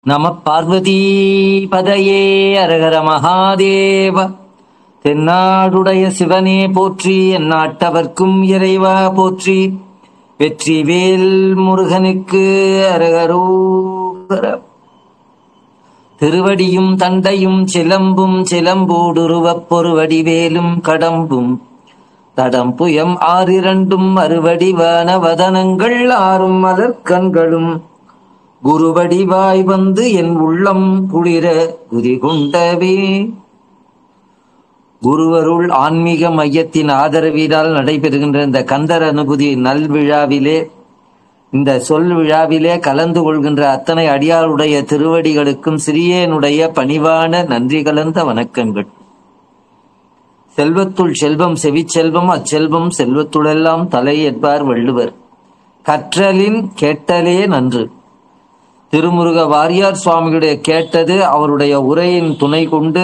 நம பார்வதி பதையே அரகர மகாதேவ. தென்னாடுடைய சிவனே போற்றி, எந்நாட்டவர்க்கும் இறைவா போற்றி. வெற்றி வேல் முருகனுக்கு அரகரோகர. திருவடியும் தண்டையும் சிலம்பும் சிலம்பூடுருவப் பொருவடிவேலும் கடம்பும் தடம்புயம் ஆறிரண்டும் அறுவடிவான வதனங்கள் ஆறும் மலர்கண்களும் குருவடிவாய் வந்து என் உள்ளம் குளிர குதி கொண்டவே. குருவருள் ஆன்மீக மையத்தின் ஆதரவினால் நடைபெறுகின்ற இந்த கந்தர் அனுபூதி நல்விழாவிலே, இந்த சொல் விழாவிலே கலந்து கொள்கின்ற அத்தனை அடியாருடைய திருவடிகளுக்கும் சிறியனுடைய பணிவான நன்றி கலந்த வணக்கங்கள். செல்வத்துள் செல்வம் செவிச்செல்வம், அச்செல்வம் செல்வத்துளெல்லாம் தலை என்பார் வள்ளுவர். கற்றலின் கேட்டலே நன்று. திருமுருக வாரியார் சுவாமிகளுடைய கேட்டது அவருடைய உரையின் துணை கொண்டு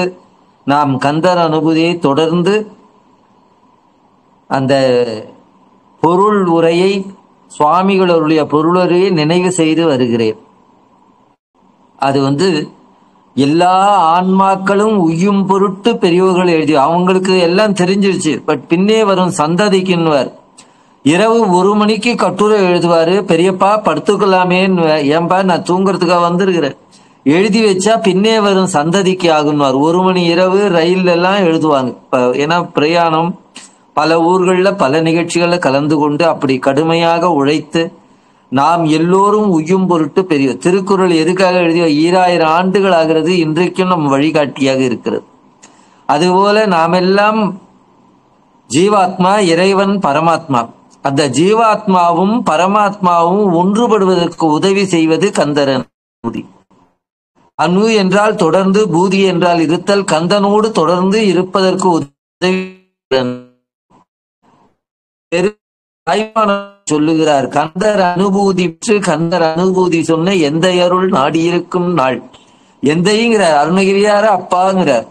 நாம் கந்தர் அனுபூதியை தொடர்ந்து அந்த பொருள் உரையை, சுவாமிகளுடைய பொருளுரையை நினைவு செய்து வருகிறேன். அது எல்லா ஆன்மாக்களும் உய்யும் பொருட்டு பெரியவர்கள் எழுதி, அவங்களுக்கு எல்லாம் தெரிஞ்சிருச்சு. பட் பின்னே வரும் சந்ததிக்குன்னுவார். இரவு 1 மணிக்கு கட்டுரை எழுதுவாரு. பெரியப்பா படுத்துக்கலாமேன்னு, ஏன்பா நான் தூங்குறதுக்காக வந்திருக்கிறேன், எழுதி வச்சா பின்னே வரும் சந்ததிக்கு ஆகுன்னுவார். 1 மணி இரவு ரயில் எல்லாம் எழுதுவாங்க. ஏன்னா பிரயாணம், பல ஊர்கள்ல பல நிகழ்ச்சிகள்ல கலந்து கொண்டு அப்படி கடுமையாக உழைத்து நாம் எல்லோரும் உய்யும் பொருட்டு பெரிய திருக்குறள் எதுக்காக எழுதிய 2000 ஆண்டுகள் ஆகிறது, இன்றைக்கும் நம் வழிகாட்டியாக இருக்கிறது. அதுபோல நாமெல்லாம் ஜீவாத்மா, இறைவன் பரமாத்மா. அந்த ஜீவாத்மாவும் பரமாத்மாவும் ஒன்றுபடுவதற்கு உதவி செய்வது கந்தர் அனுபூதி. அணு என்றால் தொடர்ந்து, பூதி என்றால் இருத்தல், கந்தனோடு தொடர்ந்து இருப்பதற்கு உதவி சொல்லுகிறார். கந்தர் அனுபூதி கந்தர் அனுபூதி சொன்ன எந்த அருள் நாடியிருக்கும் நாள். எந்தைங்கிறார், அருணகிரியார அப்பாங்கிறார்.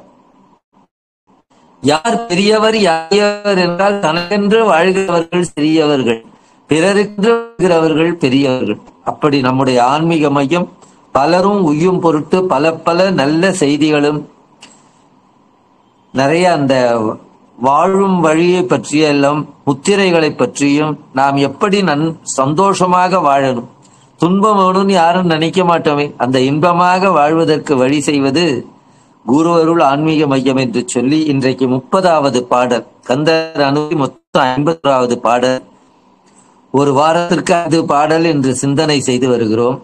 யார் பெரியவர் யார் என்றால், தனக்கென்று வாழ்கிறவர்கள் சிறியவர்கள், பிறருக்கு வாழ்கிறவர்கள் பெரியவர்கள். அப்படி நம்முடைய ஆன்மீக மையம் பலரும் உய்யும் பொருட்டு பல பல நல்ல செய்திகளும் நிறைய அந்த வாழும் வழியை பற்றிய எல்லாம், முத்திரைகளை பற்றியும், நாம் எப்படி சந்தோஷமாக வாழணும், துன்பம் வேணும்னு யாரும் நினைக்க மாட்டோமே, அந்த இன்பமாக வாழ்வதற்கு வழி செய்வது குருவருள் ஆன்மீக மையம் என்று சொல்லி, இன்றைக்கு 30வது பாடல் கந்தர் அனுபூதி, மொத்தம் 50வது பாடல். ஒரு வாரத்திற்கு 5 பாடல் என்று சிந்தனை செய்து வருகிறோம்.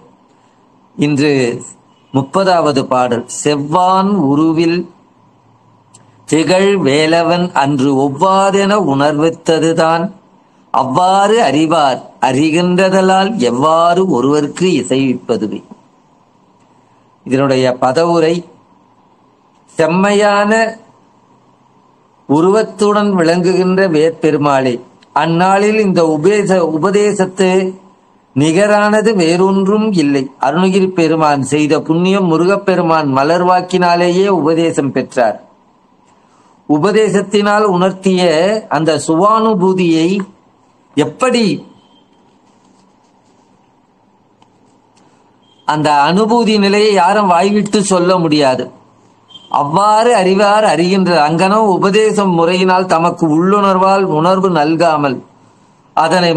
இன்று 30வது பாடல். செவ்வான் உருவில் திகழ் வேலவன் அன்று ஒவ்வாதென உணர்வித்ததுதான் அவ்வாறு அறிவார் அறிகின்றதலால் எவ்வாறு ஒருவருக்கு இசைவிப்பதுவே. இதனுடைய பதவுரை: செம்மையான உருவத்துடன் விளங்குகின்ற வேற்பெருமாளே, அந்நாளில் இந்த உபதேசத்து நிகரானது வேறொன்றும் இல்லை. அருணகிரி பெருமான் செய்த புண்ணியம், முருகப்பெருமான் மலர்வாக்கினாலேயே உபதேசம் பெற்றார். உபதேசத்தினால் உணர்த்திய அந்த சுவானுபூதியை எப்படி, அந்த அனுபூதி நிலையை யாரும் வாய்விட்டு சொல்ல முடியாது. அவ்வாறு அறிவார் அறிகின்ற அங்கனம் உபதேசம் முறையினால் தமக்கு உள்ளுணர்வால் உணர்வு நல்காமல் அதனை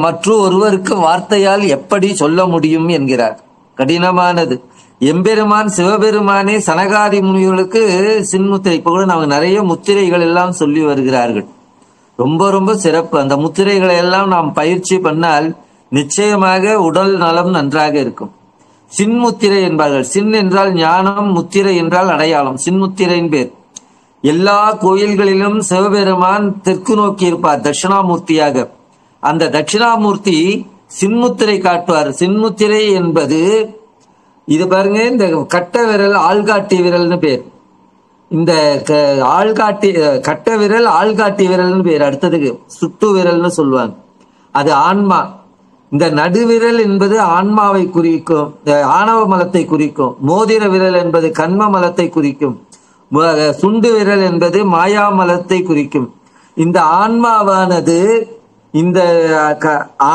ஒருவருக்கு வார்த்தையால் எப்படி சொல்ல முடியும் என்கிறார். கடினமானது. எம்பெருமான் சிவபெருமானே சனகாதி முனிவர்களுக்கு சின்முத்திரை, இப்போ கூட நாங்கள் நிறைய முத்திரைகள் எல்லாம் சொல்லி வருகிறார்கள். ரொம்ப ரொம்ப சிறப்பு. அந்த முத்திரைகளை எல்லாம் நாம் பயிற்சி பண்ணால் நிச்சயமாக உடல் நலம் நன்றாக இருக்கும். சின்முத்திரை என்பார்கள். சின் என்றால் ஞானம், முத்திரை என்றால் அடையாளம். சின்முத்திரையின் பேர். எல்லா கோயில்களிலும் சிவபெருமான் தெற்கு நோக்கி இருப்பார், தட்சிணாமூர்த்தியாக. அந்த தட்சிணாமூர்த்தி சின்முத்திரை காட்டுவார். சின்முத்திரை என்பது இது பாருங்க, இந்த கட்ட விரல் ஆள்காட்டி விரல்னு பேர். இந்த ஆள்காட்டி கட்ட விரல் ஆள்காட்டி விரல்னு பேர். அடுத்ததுக்கு சுட்டு விரல்னு சொல்லுவாங்க, அது ஆன்மா. இந்த நடுவிரல் என்பது ஆன்மாவை குறிக்கும், ஆணவ மலத்தை குறிக்கும். மோதிர விரல் என்பது கண்ம மலத்தை குறிக்கும். சுண்டு விரல் என்பது மாயா மலத்தை குறிக்கும். இந்த ஆன்மாவானது இந்த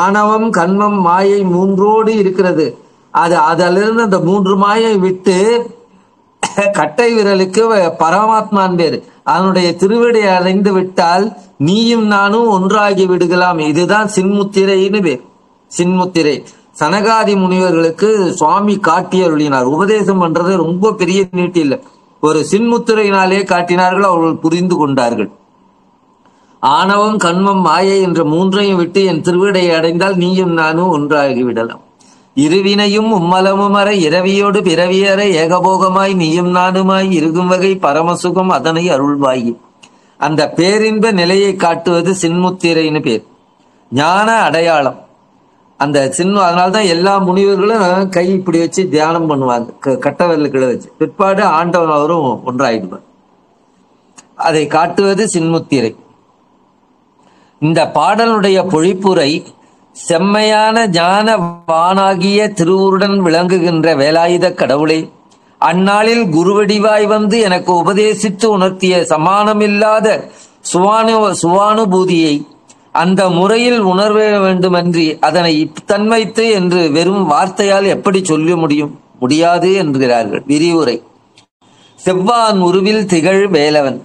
ஆணவம், கண்மம், மாயை மூன்றோடு இருக்கிறது. அதிலிருந்து அந்த 3 மாயை விட்டு கட்டை விரலுக்கு பரமாத்மான் பேரு. அதனுடைய திருவடி அடைந்து விட்டால் நீயும் நானும் ஒன்றாகி விடுகலாம். இதுதான் சின்முத்திரைன்னு பேர். சின்முத்திரை சனகாதி முனிவர்களுக்கு சுவாமி காட்டி அருளினார். உபதேசம் பண்றது ரொம்ப பெரிய நீட்டி இல்லை, ஒரு சின்முத்திரையினாலே காட்டினார்கள். அவர்கள் புரிந்து கொண்டார்கள். ஆணவம் கண்மம் மாயை என்ற 3ஐயும் விட்டு என் திருவிடையை அடைந்தால் நீயும் நானும் ஒன்றாகி விடலாம். இருவினையும் உம்மலமும் அற இரவியோடு பிறவியற ஏகபோகமாய் நீயும் நானுமாய் இருக்கும் வகை பரமசுகம் அதனை அருள்வாயி. அந்த பேரின்ப நிலையை காட்டுவது சின்முத்திரைன்னு பேர், ஞான அடையாளம். அந்த அதனால்தான் எல்லா முனிவர்களும் கை இப்படி வச்சு தியானம் பண்ணுவாங்க, கட்டவர்களுக்கு வச்சு. பிற்பாடு ஆண்டவன் அவரும் ஒன்றாயிடுவார். அதை காட்டுவது சின்முத்திரை. இந்த பாடலுடைய பொழிப்புரை செம்மையான ஞான வானாகிய திருவுருடன் விளங்குகின்ற வேலாயுத கடவுளே, அந்நாளில் குருவடிவாய் வந்து எனக்கு உபதேசித்து உணர்த்திய சமானமில்லாத சுவானுபூதியை அந்த முறையில் உணர்வ வேண்டுமன்றி அதனை இத்தன்மைத்து என்று வெறும் வார்த்தையால் எப்படி சொல்ல முடியாது என்கிறார்கள். விரிவுரை. செவ்வான் உருவில் திகழ் வேலவன்.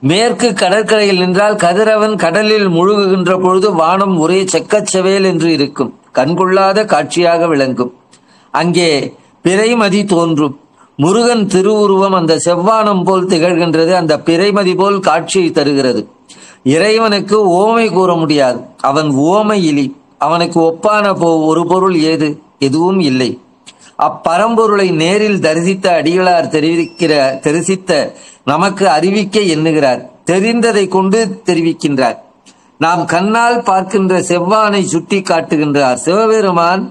மேற்கு கடற்கரையில் நின்றால் கதிரவன் கடலில் முழுகுகின்ற பொழுது வானம் ஒரே செக்கச்செவேல் என்று இருக்கும், கண்கொள்ளாத காட்சியாக விளங்கும். அங்கே பிறைமதி தோன்றும். முருகன் திருவுருவம் அந்த செவ்வானம் போல் திகழ்கின்றது. அந்த பிறைமதி போல் காட்சியை தருகிறது. இறைவனுக்கு ஓமை கூற முடியாது, அவன் ஓமையிலி. அவனுக்கு ஒப்பான ஒரு பொருள் ஏது? எதுவும் இல்லை. அப்பரம்பொருளை நேரில் தரிசித்த அடிகளார் தரிசித்த நமக்கு அறிவிக்க எண்ணுகிறார். தெரிந்ததை கொண்டு தெரிவிக்கின்றார். நாம் கண்ணால் பார்க்கின்ற செவ்வானை சுட்டி காட்டுகின்றார். சிவபெருமான்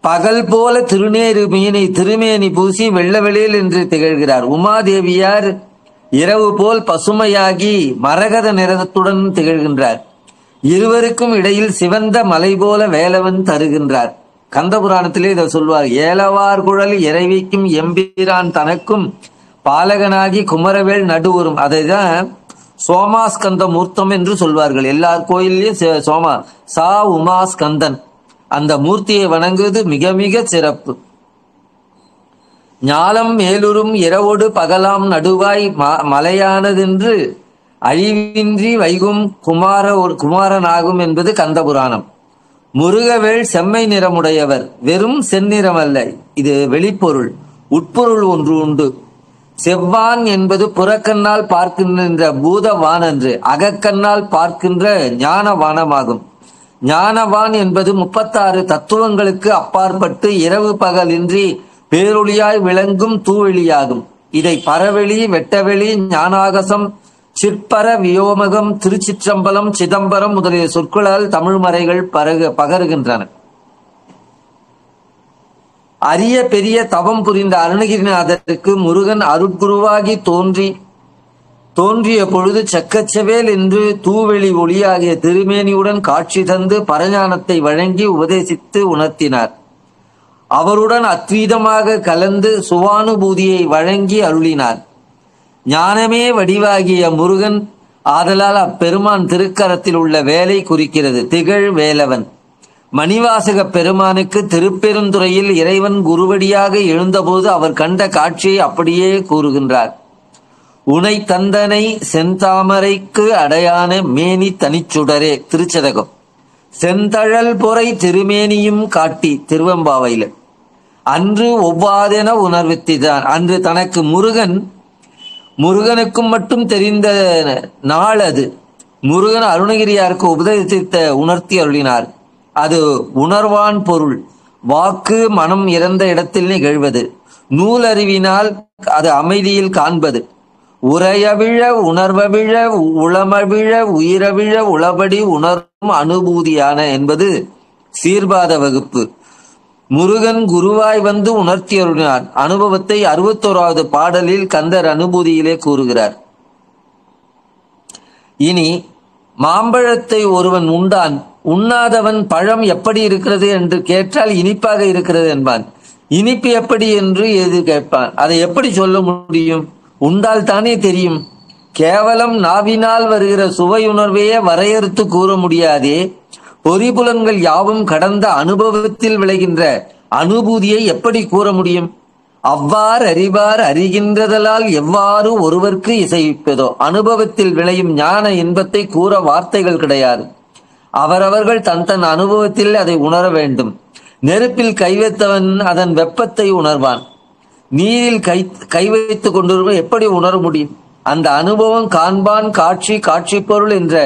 பகல் போல திருநேரு மீனை திருமேனி பூசி வெள்ள வெளியில் என்று திகழ்கிறார். உமாதேவியார் இரவு போல் பசுமையாகி மரகத நிறத்துடன் திகழ்கின்றார். இருவருக்கும் இடையில் சிவந்த மலை போல வேலவன் தருகின்றார். கந்த புராணத்திலே இதை சொல்வார். ஏலவார் குழல் இறைவிக்கும் எம்பிரான் தனக்கும் பாலகனாகி குமரவேல் நடுவரும். அதைதான் சோமாஸ்கந்த மூர்த்தம் என்று சொல்வார்கள். எல்லார் கோயிலையும் சா உமாஸ்கந்தன் அந்த மூர்த்தியை வணங்குவது மிக மிக சிறப்பு. ஞாலம் மேலுறும் இரவோடு பகலாம் நடுவாய் மலையானதென்று அழிவின்றி வைகும் குமாரனாகும் என்பது கந்த புராணம். முருகவேள் செம்மை நிறமுடையவர். வெறும் செந்நிறம் அல்ல, இது வெளிப்பொருள். உட்பொருள் ஒன்று உண்டு. செவ்வான் என்பது புறக்கண்ணால் பார்க்கின்ற பூதவான் என்று அகக்கண்ணால் பார்க்கின்ற ஞானவானமாகும். ஞானவான் என்பது 36 தத்துவங்களுக்கு அப்பாற்பட்டு இரவு பகலின்றி பேரொளியாய் விளங்கும் தூவெளியாகும். இதை பரவெளி, வெட்டவெளி, ஞானாகசம், சிற்பர, வியோமகம், திருச்சிற்றம்பலம், சிதம்பரம் முதலிய சொற்களால் தமிழ் மறைகள் பகருகின்றன. அரிய பெரிய தவம் புரிந்த அருணகிரிநாதருக்கு முருகன் அருட்குருவாகி தோன்றிய பொழுது செக்கச்செவேல் என்று தூவெளி ஒளியாகிய திருமேனியுடன் காட்சி தந்து பரஞானத்தை வழங்கி உபதேசித்து உணர்த்தினார். அவருடன் அத்வீதமாக கலந்து சுவானுபூதியை வழங்கி அருளினார். ஞானமே வடிவாகிய முருகன் ஆதலால் அப்பெருமான் திருக்கரத்தில் உள்ள வேலை குறிக்கிறது. திகழ் வேலவன். மணிவாசக பெருமானுக்கு திருப்பெருந்துறையில் இறைவன் குருவடியாக எழுந்தபோது அவர் கண்ட காட்சியை அப்படியே கூறுகின்றார். உனை தந்தனை செந்தாமரைக்கு அடையான மேனி தனிச்சுடரே திருச்சதகம். செந்தழல் பொறை திருமேனியும் காட்டி திருவெம்பாவையில் அன்று ஒவ்வாதென உணர்வித்தான். அன்று தனக்கு முருகனுக்கும் மட்டும் தெரிந்த நாள் அது. முருகன் அருணகிரியாருக்கு உபதேசித்த உணர்த்தி அருளினார். அது உணர்வான் பொருள். வாக்கு மனம் இறந்த இடத்தில் நிகழ்வது. நூலறிவினால் அது அமைதியில் காண்பது. உரையவிழ உணர்வவிழ உளமவிழ உயிரவிழ உளபடி உணர்வும் அனுபூதியான என்பது சீர்பாத வகுப்பு. முருகன் குருவாய் வந்து உணர்த்தி அருளினார். அனுபவத்தை 61வது பாடலில் கந்தர் அனுபூதியிலே கூறுகிறார். இனி மாம்பழத்தை ஒருவன் உண்டான், உண்ணாதவன் பழம் எப்படி இருக்கிறது என்று கேட்டால் இனிப்பாக இருக்கிறது என்பான். இனிப்பு எப்படி என்று எது கேட்பான். அதை எப்படி சொல்ல முடியும்? உண்டால் தானே தெரியும். கேவலம் நாவினால் வருகிற சுவையுணர்வையே வரையறுத்து கூற முடியாதே. பொறிபுலன்கள் யாவும் கடந்த அனுபவத்தில் விளைகின்ற அனுபூதியை எப்படி கூற முடியும்? அவ்வாறு அறிவார் அறிகின்றதலால் எவ்வாறு ஒருவர்க்கு இசைப்பதோ அனுபவத்தில் விளையும் ஞான இன்பத்தை கூற வார்த்தைகள் கிடையாது. அவரவர்கள் தன் தன் அனுபவத்தில் அதை உணர வேண்டும். நெருப்பில் கை வைத்தவன் அதன் வெப்பத்தை உணர்வான். நீரில் கை வைத்துக் கொண்டிருப்பவன் எப்படி உணர முடியும்? அந்த அனுபவம் காண்பான், காட்சி, காட்சி பொருள் என்ற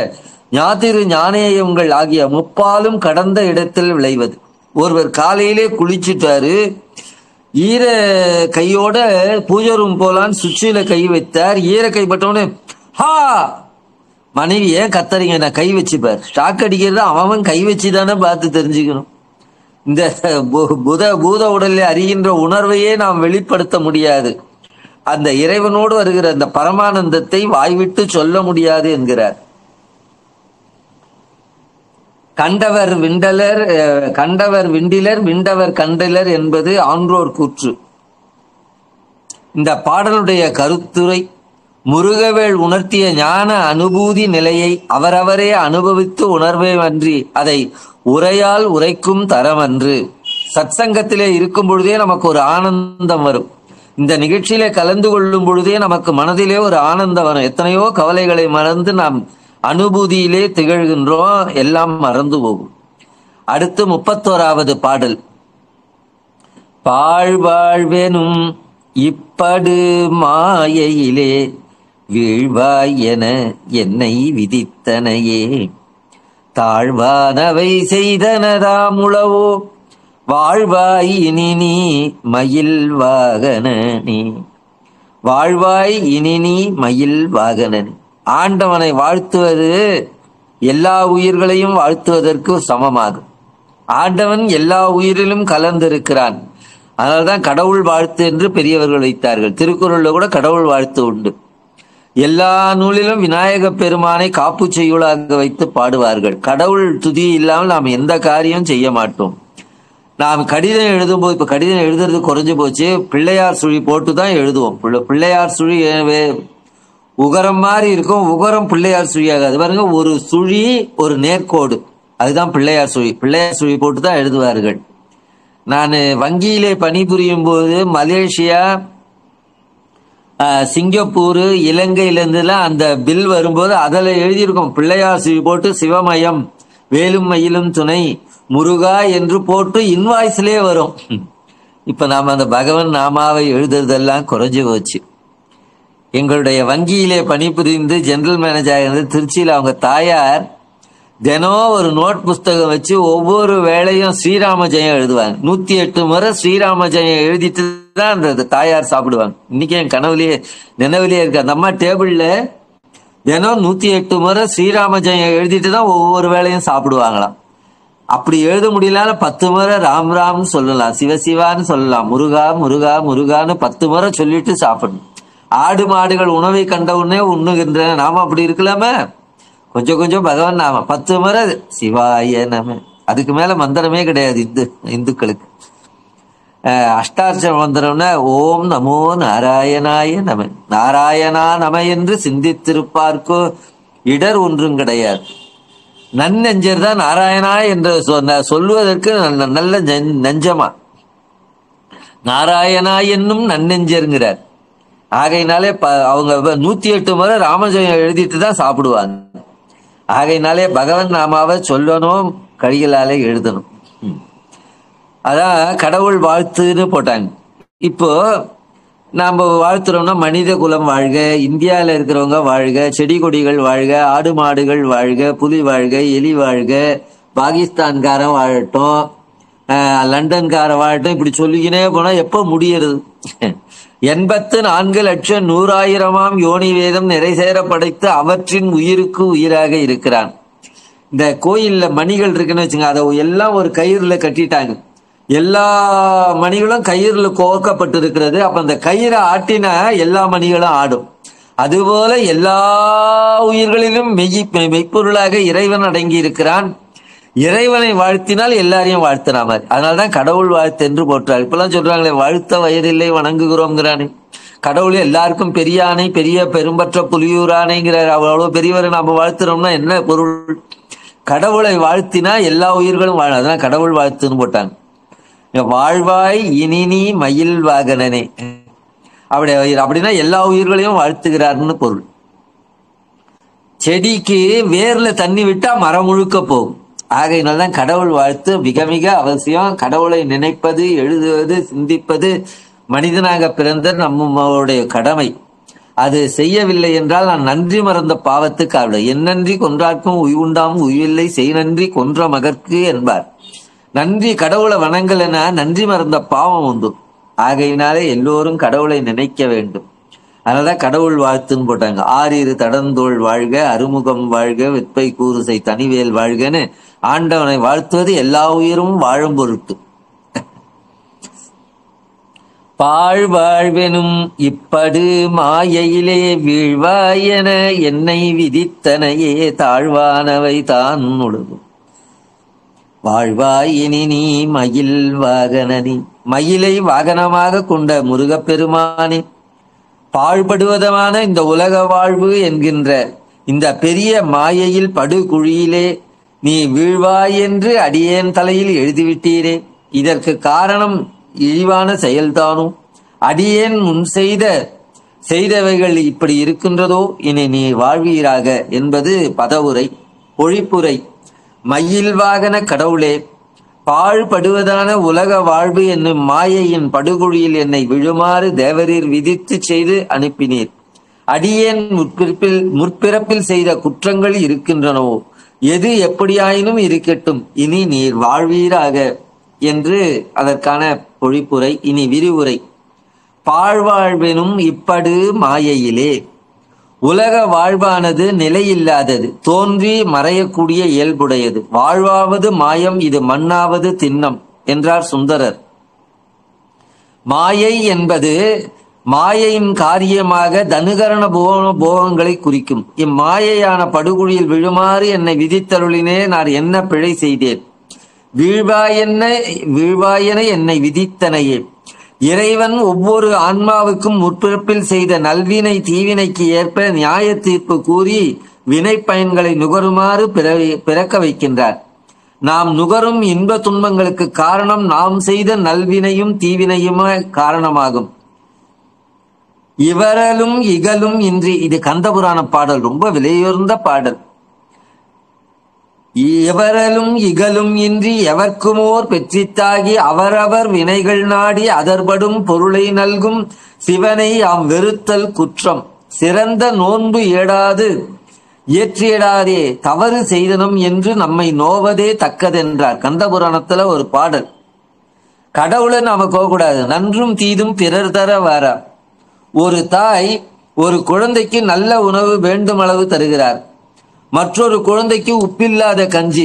ஞாதிரு ஞானேயங்கள் ஆகிய முப்பாலும் கடந்த இடத்தில் விளைவது. ஒருவர் காலையிலே குளிச்சுட்டாரு, ஈர கையோட பூஜை ரூம் போலான்னு சுவிட்சில கை வைத்தார். ஈர கை பட்டவனே ஹா மனைவி ஏன் கத்தறீங்க, நான் கை வச்சுப்பார். ஷாக் அடிக்கிறது அவன் கை வச்சுதானே பார்த்து தெரிஞ்சுக்கணும். இந்த பூத உடலை அறிகின்ற உணர்வையே நாம் வெளிப்படுத்த முடியாது. அந்த இறைவனோடு வருகிற அந்த பரமானந்தத்தை வாய்விட்டு சொல்ல முடியாது என்கிறார். கண்டவர் விண்டிலர் விண்டவர் கண்டலர் என்பது ஆன்றோர் கூற்று. இந்த பாடலுடைய கருத்துரை முருகவேள் உணர்த்திய ஞான அனுபூதி நிலையை அவரவரே அனுபவித்து உணர்வே அன்றி அதை உரையால் உரைக்கும் தரமன்று. சத்சங்கத்திலே இருக்கும் பொழுதே நமக்கு ஒரு ஆனந்தம் வரும். இந்த நிகழ்ச்சியில கலந்து கொள்ளும் பொழுதே நமக்கு மனதிலே ஒரு ஆனந்தம் வரும். எத்தனையோ கவலைகளை மறந்து நாம் அனுபூதியிலே திகழ்கின்றோம், எல்லாம் மறந்து போகும். அடுத்து 31வது பாடல். பாழ்வாழ்வெனும் இப்படு மாயையிலே வீழ்வாய் என என்னை விதித்தனையே தாழ்வானவை செய்தனதாமுளவோ வாழ்வாய் இனி நீ மயில் வாகனனே. வாழ்வாய் இனி நீ மயில் வாகனனே. ஆண்டவனை வாழ்த்துவது எல்லா உயிர்களையும் வாழ்த்துவதற்கு சமமாகும். ஆண்டவன் எல்லா உயிரிலும் கலந்திருக்கிறான். அதனால்தான் கடவுள் வாழ்த்து என்று பெரியவர்கள் வைத்தார்கள். திருக்குறள்ல கூட கடவுள் வாழ்த்து உண்டு. எல்லா நூலிலும் விநாயக பெருமானை காப்பு செய்யுளாக வைத்து பாடுவார்கள். கடவுள் துதி இல்லாமல் நாம் எந்த காரியம் செய்ய மாட்டோம். நாம் கடிதம் எழுதும்போது, இப்ப கடிதம் எழுதுறது குறைஞ்சு போச்சு, பிள்ளையார் சுழி போட்டுதான் எழுதுவோம். பிள்ளையார் சுழி உகரம் மாதிரி இருக்கும், உகரம் பிள்ளையார் சுழி ஆகாது பாருங்க. ஒரு சுழி ஒரு நேர்கோடு, அதுதான் பிள்ளையார் சுழி. பிள்ளையார் சுழி போட்டு தான் எழுதுவார்கள். நான் வங்கியிலே பணிபுரியும் போது மலேசியா, சிங்கப்பூர், இலங்கையிலிருந்துலாம் அந்த பில் வரும்போது அதில் எழுதியிருக்கோம் பிள்ளையார் சுழி போட்டு சிவமயம் வேலும் மயிலும் துணை முருகா என்று போட்டு இன்வாய்ஸ்லயே வரும். இப்ப நாம அந்த பகவன் நாமாவை எழுதுறதெல்லாம் குறைஞ்சு போச்சு. எங்களுடைய வங்கியிலே பணிபுரிந்து ஜெனரல் மேனேஜர் இருந்து திருச்சியில அவங்க தாயார் தினம் ஒரு நோட் புஸ்தகம் வச்சு ஒவ்வொரு வேளையும் ஸ்ரீராம ஜெயம் எழுதுவாங்க. 108 முறை ஸ்ரீராம ஜெயம் எழுதிட்டு தான் அந்த தாயார் சாப்பிடுவாங்க. இன்னைக்கு என் நினைவிலேயே இருக்கு. அந்த அம்மா டேபிள்ல தினம் 108 முறை ஸ்ரீராம ஜெயம் எழுதிட்டு தான் ஒவ்வொரு வேளையும் சாப்பிடுவாங்களாம். அப்படி எழுத முடியல 10 முறை ராம் ராம்னு சொல்லலாம், சிவசிவான்னு சொல்லலாம், முருகா முருகா முருகான்னு 10 முறை சொல்லிட்டு சாப்பிடணும். ஆடு மாடுகள் உணவை கண்ட உடனே உண்ணுகின்றன, நாம அப்படி இருக்கலாமே. கொஞ்சம் கொஞ்சம் பகவான் நாம 10 முறை சிவாய நம, அதுக்கு மேல மந்திரமே கிடையாது இந்துக்களுக்கு. அஷ்டாட்சர மந்திரம்னா ஓம் நமோ நாராயணாய நம, நாராயணா நம என்று சிந்தித்திருப்பார்க்கோ இடர் ஒன்றும் கிடையாது. நன்னெஞ்சர் தான் நாராயணா என்று சொல்லுவதற்கு நல்ல நெஞ்சமா, நாராயணா என்னும் நன்னெஞ்சருங்கிறார். ஆகையினாலே அவங்க 108 முறை ராமஜெயம் எழுதிட்டு தான் சாப்பிடுவாங்க. ஆகையினாலே பகவன் நாமாவை சொல்லணும், கடிகளாலே எழுதணும். அதான் கடவுள் வாழ்த்துன்னு போட்டாங்க. இப்போ நாம வாழ்த்துறோம்னா மனித குலம் வாழ்க, இந்தியாவில் இருக்கிறவங்க வாழ்க, செடி கொடிகள் வாழ்க, ஆடு மாடுகள் வாழ்க, புலி வாழ்க, எலி வாழ்க, பாகிஸ்தான்காரன் வாழட்டும், லண்டன்காரன் வாழட்டும், இப்படி சொல்லிக்கினே போனா எப்ப முடியறது? 84,100,000 யோனி வேதம் நிறைசேர படைத்து அவற்றின் உயிருக்கு உயிராக இருக்கிறான். இந்த கோயில்ல மணிகள் இருக்குன்னு வச்சுங்க, அதை எல்லாம் ஒரு கயிறுல கட்டிட்டாங்க. எல்லா மணிகளும் கயிறுல கோர்க்கப்பட்டு இருக்கிறது. அப்ப அந்த கயிறை ஆட்டினா எல்லா மணிகளும் ஆடும். அதுபோல எல்லா உயிர்களிலும் மெய்ப்பொருளாக இறைவன் அடங்கி இருக்கிறான். இறைவனை வாழ்த்தினால் எல்லாரையும் வாழ்த்தினா மாதிரி. அதனால்தான் கடவுள் வாழ்த்து என்று போட்டார். இப்பெல்லாம் சொல்றாங்களே வாழ்த்த வயதில்லை வணங்குகிறோம்ங்கிறானே. கடவுள் எல்லாருக்கும் பெரிய ஆணை, பெரிய பெரும்பற்ற புலியூர் ஆணைங்கிறார். அவ்வளவு பெரியவரை நாம வாழ்த்துறோம்னா என்ன பொருள்? கடவுளை வாழ்த்தினா எல்லா உயிர்களும் வாழும். அதான் கடவுள் வாழ்த்துன்னு போட்டாங்க. வாழ்வாய் இனி நீ மயில் வாகனனே, அப்படின்னா எல்லா உயிர்களையும் வாழ்த்துகிறார்னு பொருள். செடிக்கு வேர்ல தண்ணி விட்டா மரம் முழுக்க போகும். ஆகையினால்தான் கடவுள் வாழ்த்து மிக மிக அவசியம். கடவுளை நினைப்பது, எழுதுவது, சிந்திப்பது மனிதனாக பிறந்த நம்மளுடைய கடமை. அது செய்யவில்லை என்றால் நான் நன்றி மறந்த பாவத்துக்கு ஆவிட. என் நன்றி கொன்றார்க்கும் உய்வுண்டாம் உய்வில்லை, செய் நன்றி கொன்ற மகற்கு என்பார். நன்றி கடவுளை வணங்கலன நன்றி மறந்த பாவம் உண்டு. ஆகையினாலே எல்லோரும் கடவுளை நினைக்க வேண்டும். அதனாலதான் கடவுள் வாழ்த்துன்னு போட்டாங்க. ஆறிரு தடந்தோள் வாழ்க, அருமுகம் வாழ்க, வெப்பை கூறுசை தனிவேல் வாழ்கன்னு ஆண்டவனை வாழ்த்துவது எல்லா உயிரும் வாழும் பொருட்டு. பாழ்வாழ்வெனும் இப்படு மாயையிலே வீழ்வாயென என்னை விதித்தனையே தாழ்வானவை தான் உழுதும். வாழ்வாய் இனி நீ மயில் வாகனனி, மயிலை வாகனமாக கொண்ட முருகப்பெருமானே, பாழ்படுவதமான இந்த உலக வாழ்வு என்கின்ற இந்த பெரிய மாயையில் படுகுழியிலே நீ வீழ்வாய் என்று அடியேன் தலையில் எழுதிவிட்டீரே. இதற்கு காரணம் இழிவான செயல்தானும். அடியேன் முன் செய்தவைகள் இப்படி இருக்கின்றதோ, இனி நீ வாழ்வீராக என்பது பதவுரை, பொழிப்புரை. மயில் வாகன கடவுளே, பாழ்படுவதான உலக வாழ்வு என்னும் மாயையின் படுகொழியில் என்னை விழுமாறு தேவரீர் விதித்து செய்து அனுப்பினீர். அடியேன் முற்பிறப்பில் செய்த குற்றங்கள் இருக்கின்றனவோ, எது எப்படியாயினும் இருக்கட்டும், இனி நீர் வாழ்வீராக என்று அதற்கான பொழிப்புரை. இனி விரிவுரை. பாழ்வாழ்வெனும் இப்படு மாயையிலே, உலக வாழ்வானது நிலையில்லாதது, தோன்றி மறையக்கூடிய இயல்புடையது. வாழ்வாவது மாயம், இது மண்ணாவது திண்ணம் என்றார் சுந்தரர். மாயை என்பது மாயையின் காரியமாக தனுகரண போகங்களை குறிக்கும். இம்மாயையான படுகுழியில் விழுமாறு என்னை விதித்தருளினே, நான் என்ன பிழை செய்தேன்? வீழ்வாயென என்னை விதித்தனையே. இறைவன் ஒவ்வொரு ஆன்மாவுக்கும் முற்பிறப்பில் செய்த நல்வினை தீவினைக்கு ஏற்ப நியாய தீர்ப்பு கூறி வினை பயன்களை நுகருமாறு பிறக்க வைக்கின்றார். நாம் நுகரும் இன்ப துன்பங்களுக்கு காரணம் நாம் செய்த நல்வினையும் தீவினையுமே காரணமாகும். இவரலும் இகலும் இன்றி, இது கந்தபுராண பாடல், ரொம்ப விலையுயர்ந்த பாடல். எவரலும் இகலும் இன்றி எவர்க்குமோர் பெற்றித்தாகி அவரவர் வினைகள் நாடி அதற்படும் பொருளை நல்கும் சிவனை ஆம் வெறுத்தல் குற்றம். சிறந்த நோன்பு இயற்றியடாதே தவறு செய்தனம் என்று நம்மை நோவதே தக்கதென்றார். கந்தபுராணத்துல ஒரு பாடல். கடவுளை நாம போகக்கூடாது. நன்றும் தீதும் பிறர் தர வாரா. ஒரு தாய் ஒரு குழந்தைக்கு நல்ல உணவு வேண்டும் அளவு தருகிறார். மற்றொரு குழந்தைக்கு உப்பில்லாத கஞ்சி.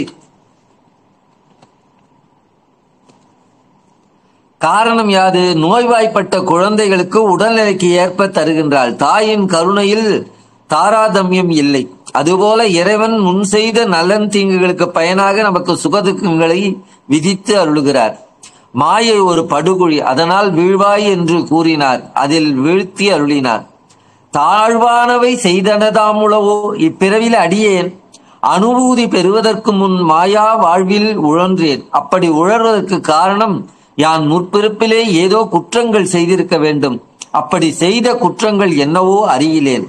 காரணம் யாது? நோய்வாய்ப்பட்ட குழந்தைகளுக்கு உடல்நிலைக்கு ஏற்ப தருகின்றாள். தாயின் கருணையில் தாராதமியம் இல்லை. அதுபோல இறைவன் முன் செய்த நலன் தீங்குகளுக்கு பயனாக நமக்கு சுகதுக்கங்களை விதித்து அருளுகிறார். மாயை ஒரு படுகுழி, அதனால் வீழ்வாய் என்று கூறினார். அதில் வீழ்த்தி அருளினார். தாழ்வானவை செய்தனதாமுளவோ, இப்பிறவில் அடியேன் அனுபூதி பெறுவதற்கு முன் மாயா வாழ்வில் உழன்றேன். அப்படி உழறுவதற்கு காரணம் யான் முற்பிறப்பிலே ஏதோ குற்றங்கள் செய்திருக்க வேண்டும். அப்படி செய்த குற்றங்கள் என்னவோ அறியிலேன்.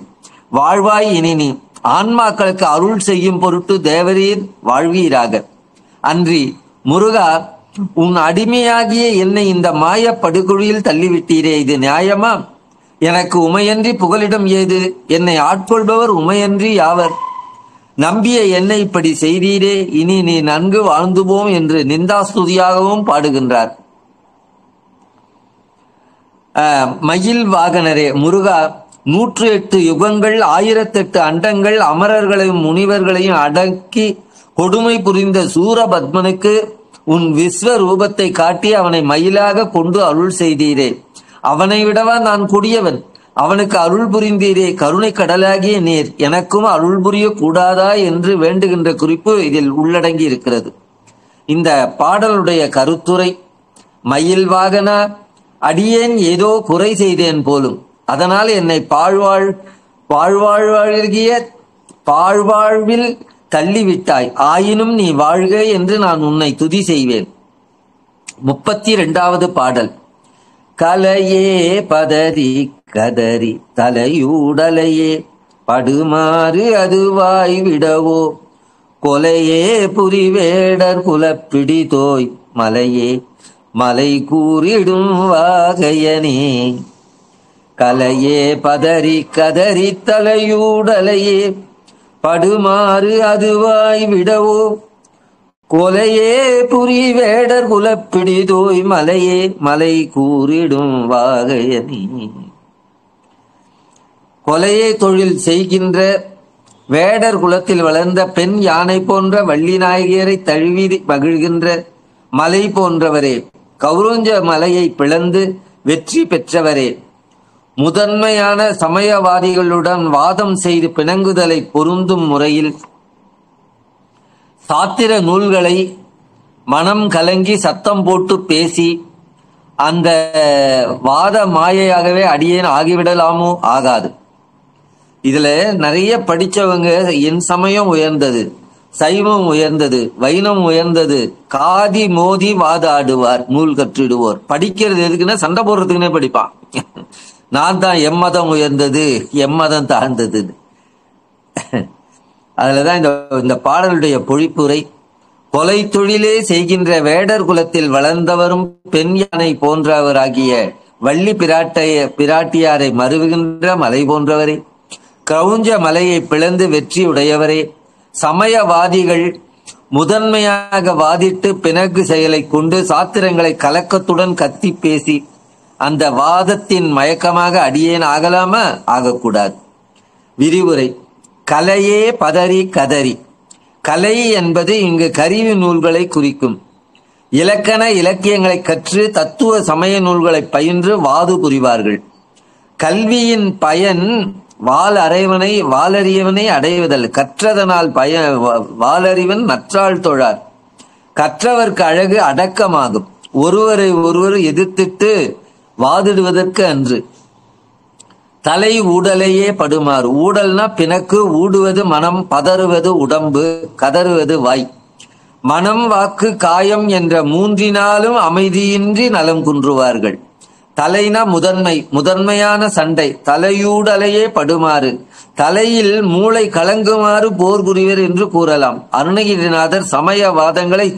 வாழ்வாய் இனி நீ ஆன்மாக்களுக்கு அருள் செய்யும் பொருட்டு தேவரீர் வாழ்வீராக. அன்றி முருகா, உன் அடிமையாகிய என்னை இந்த மாய படுகொழியில் தள்ளிவிட்டீரே, இது நியாயமா? எனக்கு உமையன்றி புகலிடம் ஏது? என்னை ஆட்கொள்பவர் உமையன்றி யாவர்? நம்பிய என்னை இப்படி செய்தீரே, இனி நீ நன்கு வாழ்ந்துவோம் என்று நிந்தாஸ்துதியாகவும் பாடுகின்றார். மயில் வாகனரே முருகா, 108 யுகங்கள், 1008 அண்டங்கள், அமரர்களையும் முனிவர்களையும் அடக்கி கொடுமை புரிந்த சூரபத்மனுக்கு உன் விஸ்வரூபத்தை காட்டி அவனை மயிலாக கொண்டு அருள் செய்தீரே. அவனை விடவா நான் கொடியவன்? அவனுக்கு அருள் புரிந்தீரே. கருணை கடலாகிய நீர் எனக்கும் அருள் புரிய கூடாதா என்று வேண்டுகின்ற குறிப்பு இதில் உள்ளடங்கி இருக்கிறது. இந்த பாடலுடைய கருத்துரை, மயில் வாகனா, அடியேன் ஏதோ குறை செய்தேன் போலும். அதனால் என்னை வாழ்வாழ்விய தள்ளிவிட்டாய், ஆயினும் நீ வாழ்க என்று நான் உன்னை துதி செய்வேன். 32வது பாடல். கலையே பதறி கதறி தலையூடலையே படுமாறு அதுவாய் விடவோ, கொலையே புரிவேடர் குலப்பிடி தோய் மலையே மலை கூறிடும் வாகையனே. கலையே பதறி கதறி தலையூடலையே படுமாறு அதுவாய் விடவோ, கொலையே புரிவேடர் குலப்பிடி தோய் மலையே மலை கூறிடும் வாகையனே. கொலையை தொழில் செய்கின்ற வேடர் குலத்தில் வளர்ந்த பெண் யானை போன்ற வள்ளி நாயகியரை தழுவி மகிழ்கின்ற மலை போன்றவரே, கௌரஞ்ச மலையை பிளந்து வெற்றி பெற்றவரே, முதன்மையான சமயவாதிகளுடன் வாதம் செய்து பிணங்குதலை பொருந்தும் முறையில் சாத்திர நூல்களை மனம் கலங்கி சத்தம் போட்டு பேசி அந்த வாத மாயையாகவே அடியேன் ஆகிவிடலாமோ? ஆகாது. இதுல நிறைய படிச்சவங்க என் சமயம் உயர்ந்தது, சைவம் உயர்ந்தது, வைணவம் உயர்ந்தது, காதி மோதி வாதாடுவார், நூல் கற்றிடுவோர். படிக்கிறது எதுக்குன்னா சண்டை போடுறதுக்குன்னே படிப்பான். நான் தான் எம்மதம் உயர்ந்தது, எம்மதம் தாழ்ந்தது. அதுலதான் இந்த பாடலுடைய பொழிப்புரை. கொலை தொழிலே செய்கின்ற வேடர் குலத்தில் வளர்ந்தவரும் பெண் யானை போன்றவராகிய வள்ளி பிராட்டியாரை மருவுகின்ற மலை போன்றவரே, கிரௌஞ்ச மலையை பிளந்து வெற்றி உடையவரே, சமயவாதிகள் முதன்மையாக வாதிட்டு பிணக்கு செயலை கொண்டு சாத்திரங்களை கலக்கத்துடன் கத்தி பேசி அந்த வாதத்தின் மயக்கமாக அடியேன் ஆகலாமா? ஆகக்கூடாது. விரிவுரை. கலையே பதறி கதறி. கலை என்பது இங்கு கருவி நூல்களை குறிக்கும். இலக்கண இலக்கியங்களை கற்று தத்துவ சமய நூல்களை பயின்று வாது புரிவார்கள். கல்வியின் பயன் வாலறியவனை அடைவதல். கற்றதனால் வாலறிவன் நற்றாள் தொழார். கற்றவர்க்கு அழகு அடக்கமாகும். ஒருவரை ஒருவர் எதிர்த்திட்டு வாதிடுவதற்கு அன்று. தலை ஊடலையே படுமாறு. ஊடல்னா பிணக்கு, ஊடுவது மனம், பதறுவது உடம்பு, கதறுவது வாய். மனம் வாக்கு காயம் என்ற மூன்றினாலும் அமைதியின்றி நலம் குன்றுவார்கள். தலைனா முதன்மை, முதன்மையான சண்டை. தலையூடலையே படுமாறு, தலையில் மூளை கலங்குமாறு போர் புரிவர் என்று கூறலாம். அருணகிரிநாதர் சமயவாதங்களை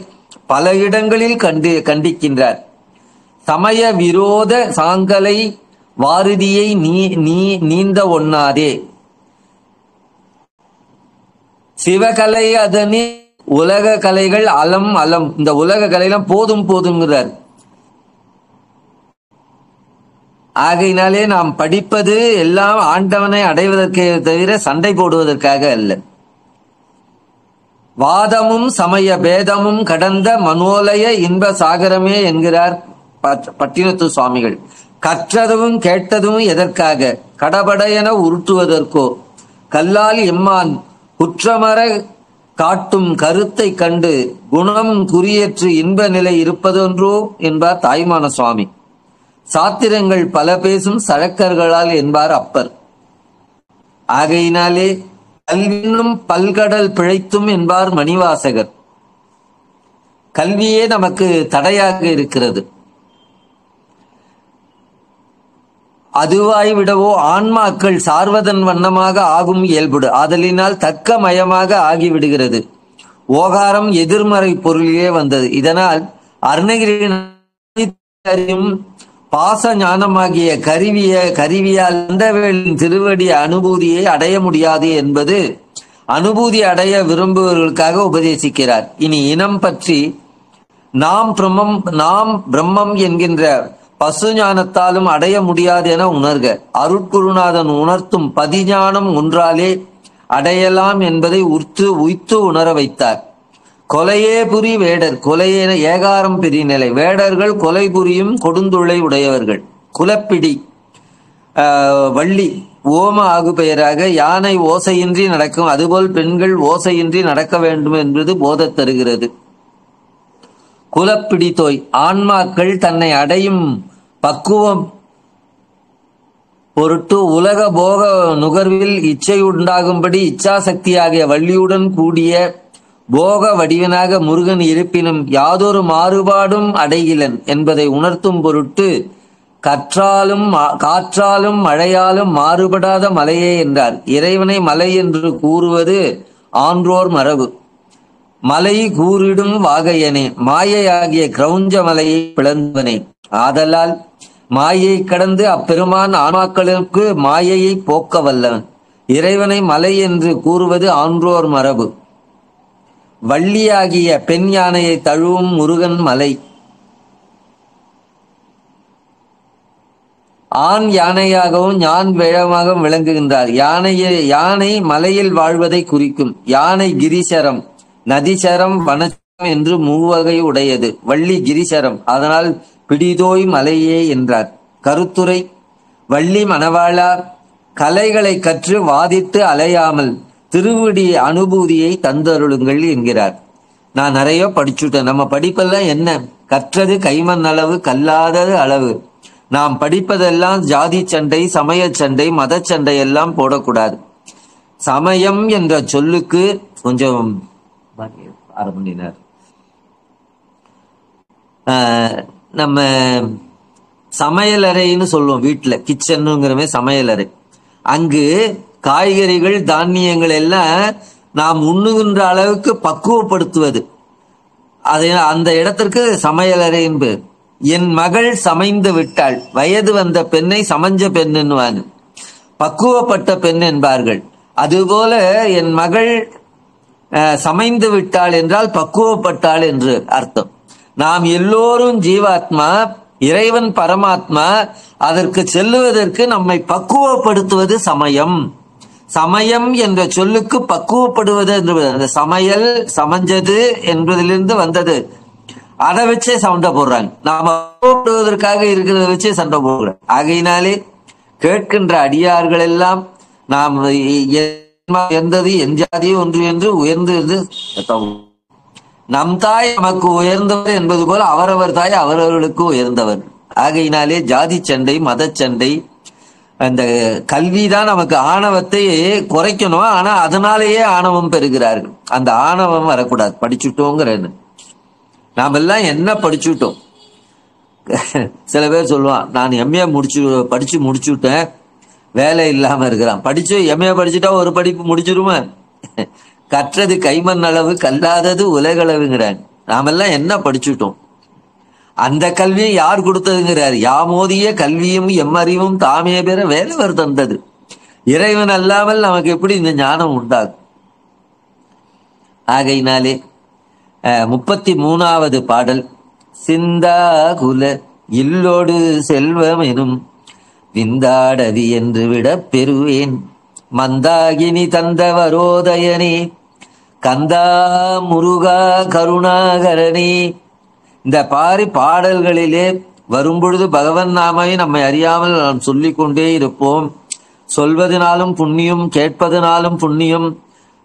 பல இடங்களில் கண்டிக்கின்றார். சமய விரோத சாங்கலை வாரிதியை நீந்த ஒண்ணாதே. சிவகலை அதனே உலக கலைகள் அலம் அலம். இந்த உலக கலையெல்லாம் போதும் போதுங்கிறார். ஆகையினாலே நாம் படிப்பது எல்லாம் ஆண்டவனை அடைவதற்கே தவிர சண்டை போடுவதற்காக அல்ல. வாதமும் சமய பேதமும் கடந்த மனோலய இன்ப சாகரமே என்கிறார் பட்டினத்து சுவாமிகள். கற்றதும் கேட்டதும் எதற்காக? கடபட என உருட்டுவதற்கோ? கல்லால் எம்மான் குற்றமர காட்டும் கருத்தை கண்டு குணம் குறியற்று இன்ப நிலை இருப்பதொன்றோ என்பார் தாய்மான சுவாமி. சாத்திரங்கள் பல பேசும் சழக்கர்களால் என்பார் அப்பர். ஆகையினாலே கல்வியும் பல்கடல் பிழைத்தும் என்பார் மணிவாசகர். கல்வியே நமக்கு தடையாக இருக்கிறது. அதுவாய் விடவோ ஆன்மாக்கள் சார்வதன் வண்ணமாக ஆகும் இயல்புடு. ஆதலினால் தக்க மயமாக ஆகிவிடுகிறது. ஓகாரம் எதிர்மறை பொருளிலே வந்தது. இதனால் அருணகிரியும் பாச ஞானமாகிய கருவியால் அந்தவேளின் திருவடி அனுபூதியை அடைய முடியாது என்பது அனுபூதி அடைய விரும்புவர்களுக்காக உபதேசிக்கிறார். இனி இனம் பற்றி நாம் பிரம்மம் என்கின்ற பசு ஞானத்தாலும் அடைய முடியாது என உணர்க. அருட்குருநாதன் உணர்த்தும் பதிஞானம் ஒன்றாலே அடையலாம் என்பதை உய்த்து உணர வைத்தார். கொலையே புரி வேடர். கொலையே ஏகாரம் பிரிநிலை. வேடர்கள் கொலை புரியும் கொடுந்துளை உடையவர்கள். குலப்பிடி வள்ளி ஓம ஆகு பெயராக யானை ஓசையின்றி நடக்கும். அதுபோல் பெண்கள் ஓசையின்றி நடக்க வேண்டும் என்பது போத தருகிறது. குலப்பிடி தோய். ஆன்மாக்கள் தன்னை அடையும் பொருட்டு உலக போக நுகர்வில் இச்சை உண்டாகும்படி இச்சாசக்தியாகிய வள்ளியுடன் கூடிய போக வடிவனாக முருகன் இருப்பினும் யாதொரு மாறுபாடும் அடைகிலன் என்பதை உணர்த்தும் பொருட்டு காற்றாலும் மழையாலும் மாறுபடாத மலையே என்றார். இறைவனை மலை என்று கூறுவது ஆன்றோர் மரபு. மலை கூறிடும் வாகையனே, மாயையாகிய கிரௌஞ்ச மலையை பிளந்தவனே, ஆதலால் மாயை கடந்து அப்பெருமான் ஆன்மாக்களுக்கு மாயையை போக்க வல்லவன். இறைவனை மலை என்று கூறுவது ஆன்றோர் மரபு. வள்ளியாகிய பெண் யானையை தழுவும் முருகன் மலை. ஆண் யானையாகவும் ஞான் வேழமாகவும் விளங்குகின்றார். யானை மலையில் வாழ்வதை குறிக்கும். யானை கிரிசரம், நதிசரம், வனச்சரம் என்று மூவகை உடையது. வள்ளி கிரிசரம், அதனால் பிடிதோய் மலையே என்றார். கருத்துரை: வள்ளி மணவாளா, கலைகளை கற்று வாதிட்டு அலையாமல் திருவிடி அனுபூதியை தந்தருளுங்கள் என்கிறார். நான் நிறைய படிச்சுட்டேன். நம்ம படிப்பெல்லாம் என்ன? கற்றது கைமண் அளவு, கல்லாதது அளவு. நாம் படிப்பதெல்லாம் ஜாதி சண்டை, சமய சண்டை, மத சண்டை எல்லாம் போடக்கூடாது. சமயம் என்ற சொல்லுக்கு கொஞ்சம் அரை மணி நேரம் நம்ம சமையலறைன்னு சொல்லுவோம். வீட்டுல கிச்சனுங்கிறமே சமையலறை. அங்கு காய்கறிகள், தானியங்கள் எல்லாம் நாம் உண்ணுகின்ற அளவுக்கு பக்குவப்படுத்துவது, அதை அந்த இடத்திற்கு சமையலறை என்பது. என் மகள் சமைந்து விட்டாள், வயது வந்த பெண்ணை சமஞ்ச பெண் என்னுவாங்க, பக்குவப்பட்ட பெண் என்பார்கள். அதுபோல என் மகள் சமைந்து விட்டாள் என்றால் பக்குவப்பட்டாள் என்று அர்த்தம். நாம் எல்லோரும் ஜீவாத்மா, இறைவன் பரமாத்மா. அதற்கு செல்லுவதற்கு நம்மை பக்குவப்படுத்துவது சமயம். சமயம் என்ற சொல்லுக்கு பக்குவப்படுவது என்று, அந்த சமையல் சமைஞ்சது என்பதிலிருந்து வந்தது. அதை வச்சே சண்டை போடுறாங்க. நாம பக்குவப்படுவதற்காக இருக்கிறத வச்சே சண்டை போடுறோம். ஆகையினாலே கேட்கின்ற அடியார்கள் எல்லாம் நாம் உயர்ந்தது என் ஜாதி ஒன்று என்று உயர்ந்து நம் தாய் நமக்கு உயர்ந்தவர் என்பது போல அவரவர் தாய் அவரவர்களுக்கு உயர்ந்தவர். ஆகையினாலே ஜாதி சண்டை, மத சண்டை, அந்த கல்விதான் நமக்கு ஆணவத்தை குறைக்கணும். ஆனா அதனாலேயே ஆணவம் பெறுகிறார்கள். அந்த ஆணவம் வரக்கூடாது. படிச்சுட்டோங்கிறது நாம எல்லாம் என்ன படிச்சுட்டோம். சில பேர் சொல்லுவான், நான் எம்ஏ படிச்சு முடிச்சுட்டேன், வேலை இல்லாம இருக்கிறான். படிச்சு எம்ஏ படிச்சுட்டா ஒரு படிப்பு முடிச்சிருமா? கற்றது கைமண் அளவு, கல்லாதது உலகளவுங்கிறான். நாமெல்லாம் என்ன படிச்சுட்டோம்? அந்த கல்வியை யார் கொடுத்ததுங்கிறார்? யாமோதிய கல்வியும் எம்மறிவும் தாமே பெற வேலவர் தந்தது. இறைவன் அல்லாமல் நமக்கு எப்படி இந்த ஞானம் உண்டாகும்? ஆகையினாலே 33வது பாடல். சிந்தாகுல இல்லோடு செல்வம் எனும் விந்தாடவி என்று விட பெறுவேன், மந்தாகினி தந்தவரோதயனே கந்தா முருகா கருணாகரனே. இந்த பாடல்களிலே வரும்பொழுது பகவன் நாமை நம்மை அறியாமல் நாம் சொல்லிக் கொண்டே இருப்போம். சொல்வதனாலும் புண்ணியம், கேட்பதனாலும் புண்ணியம்.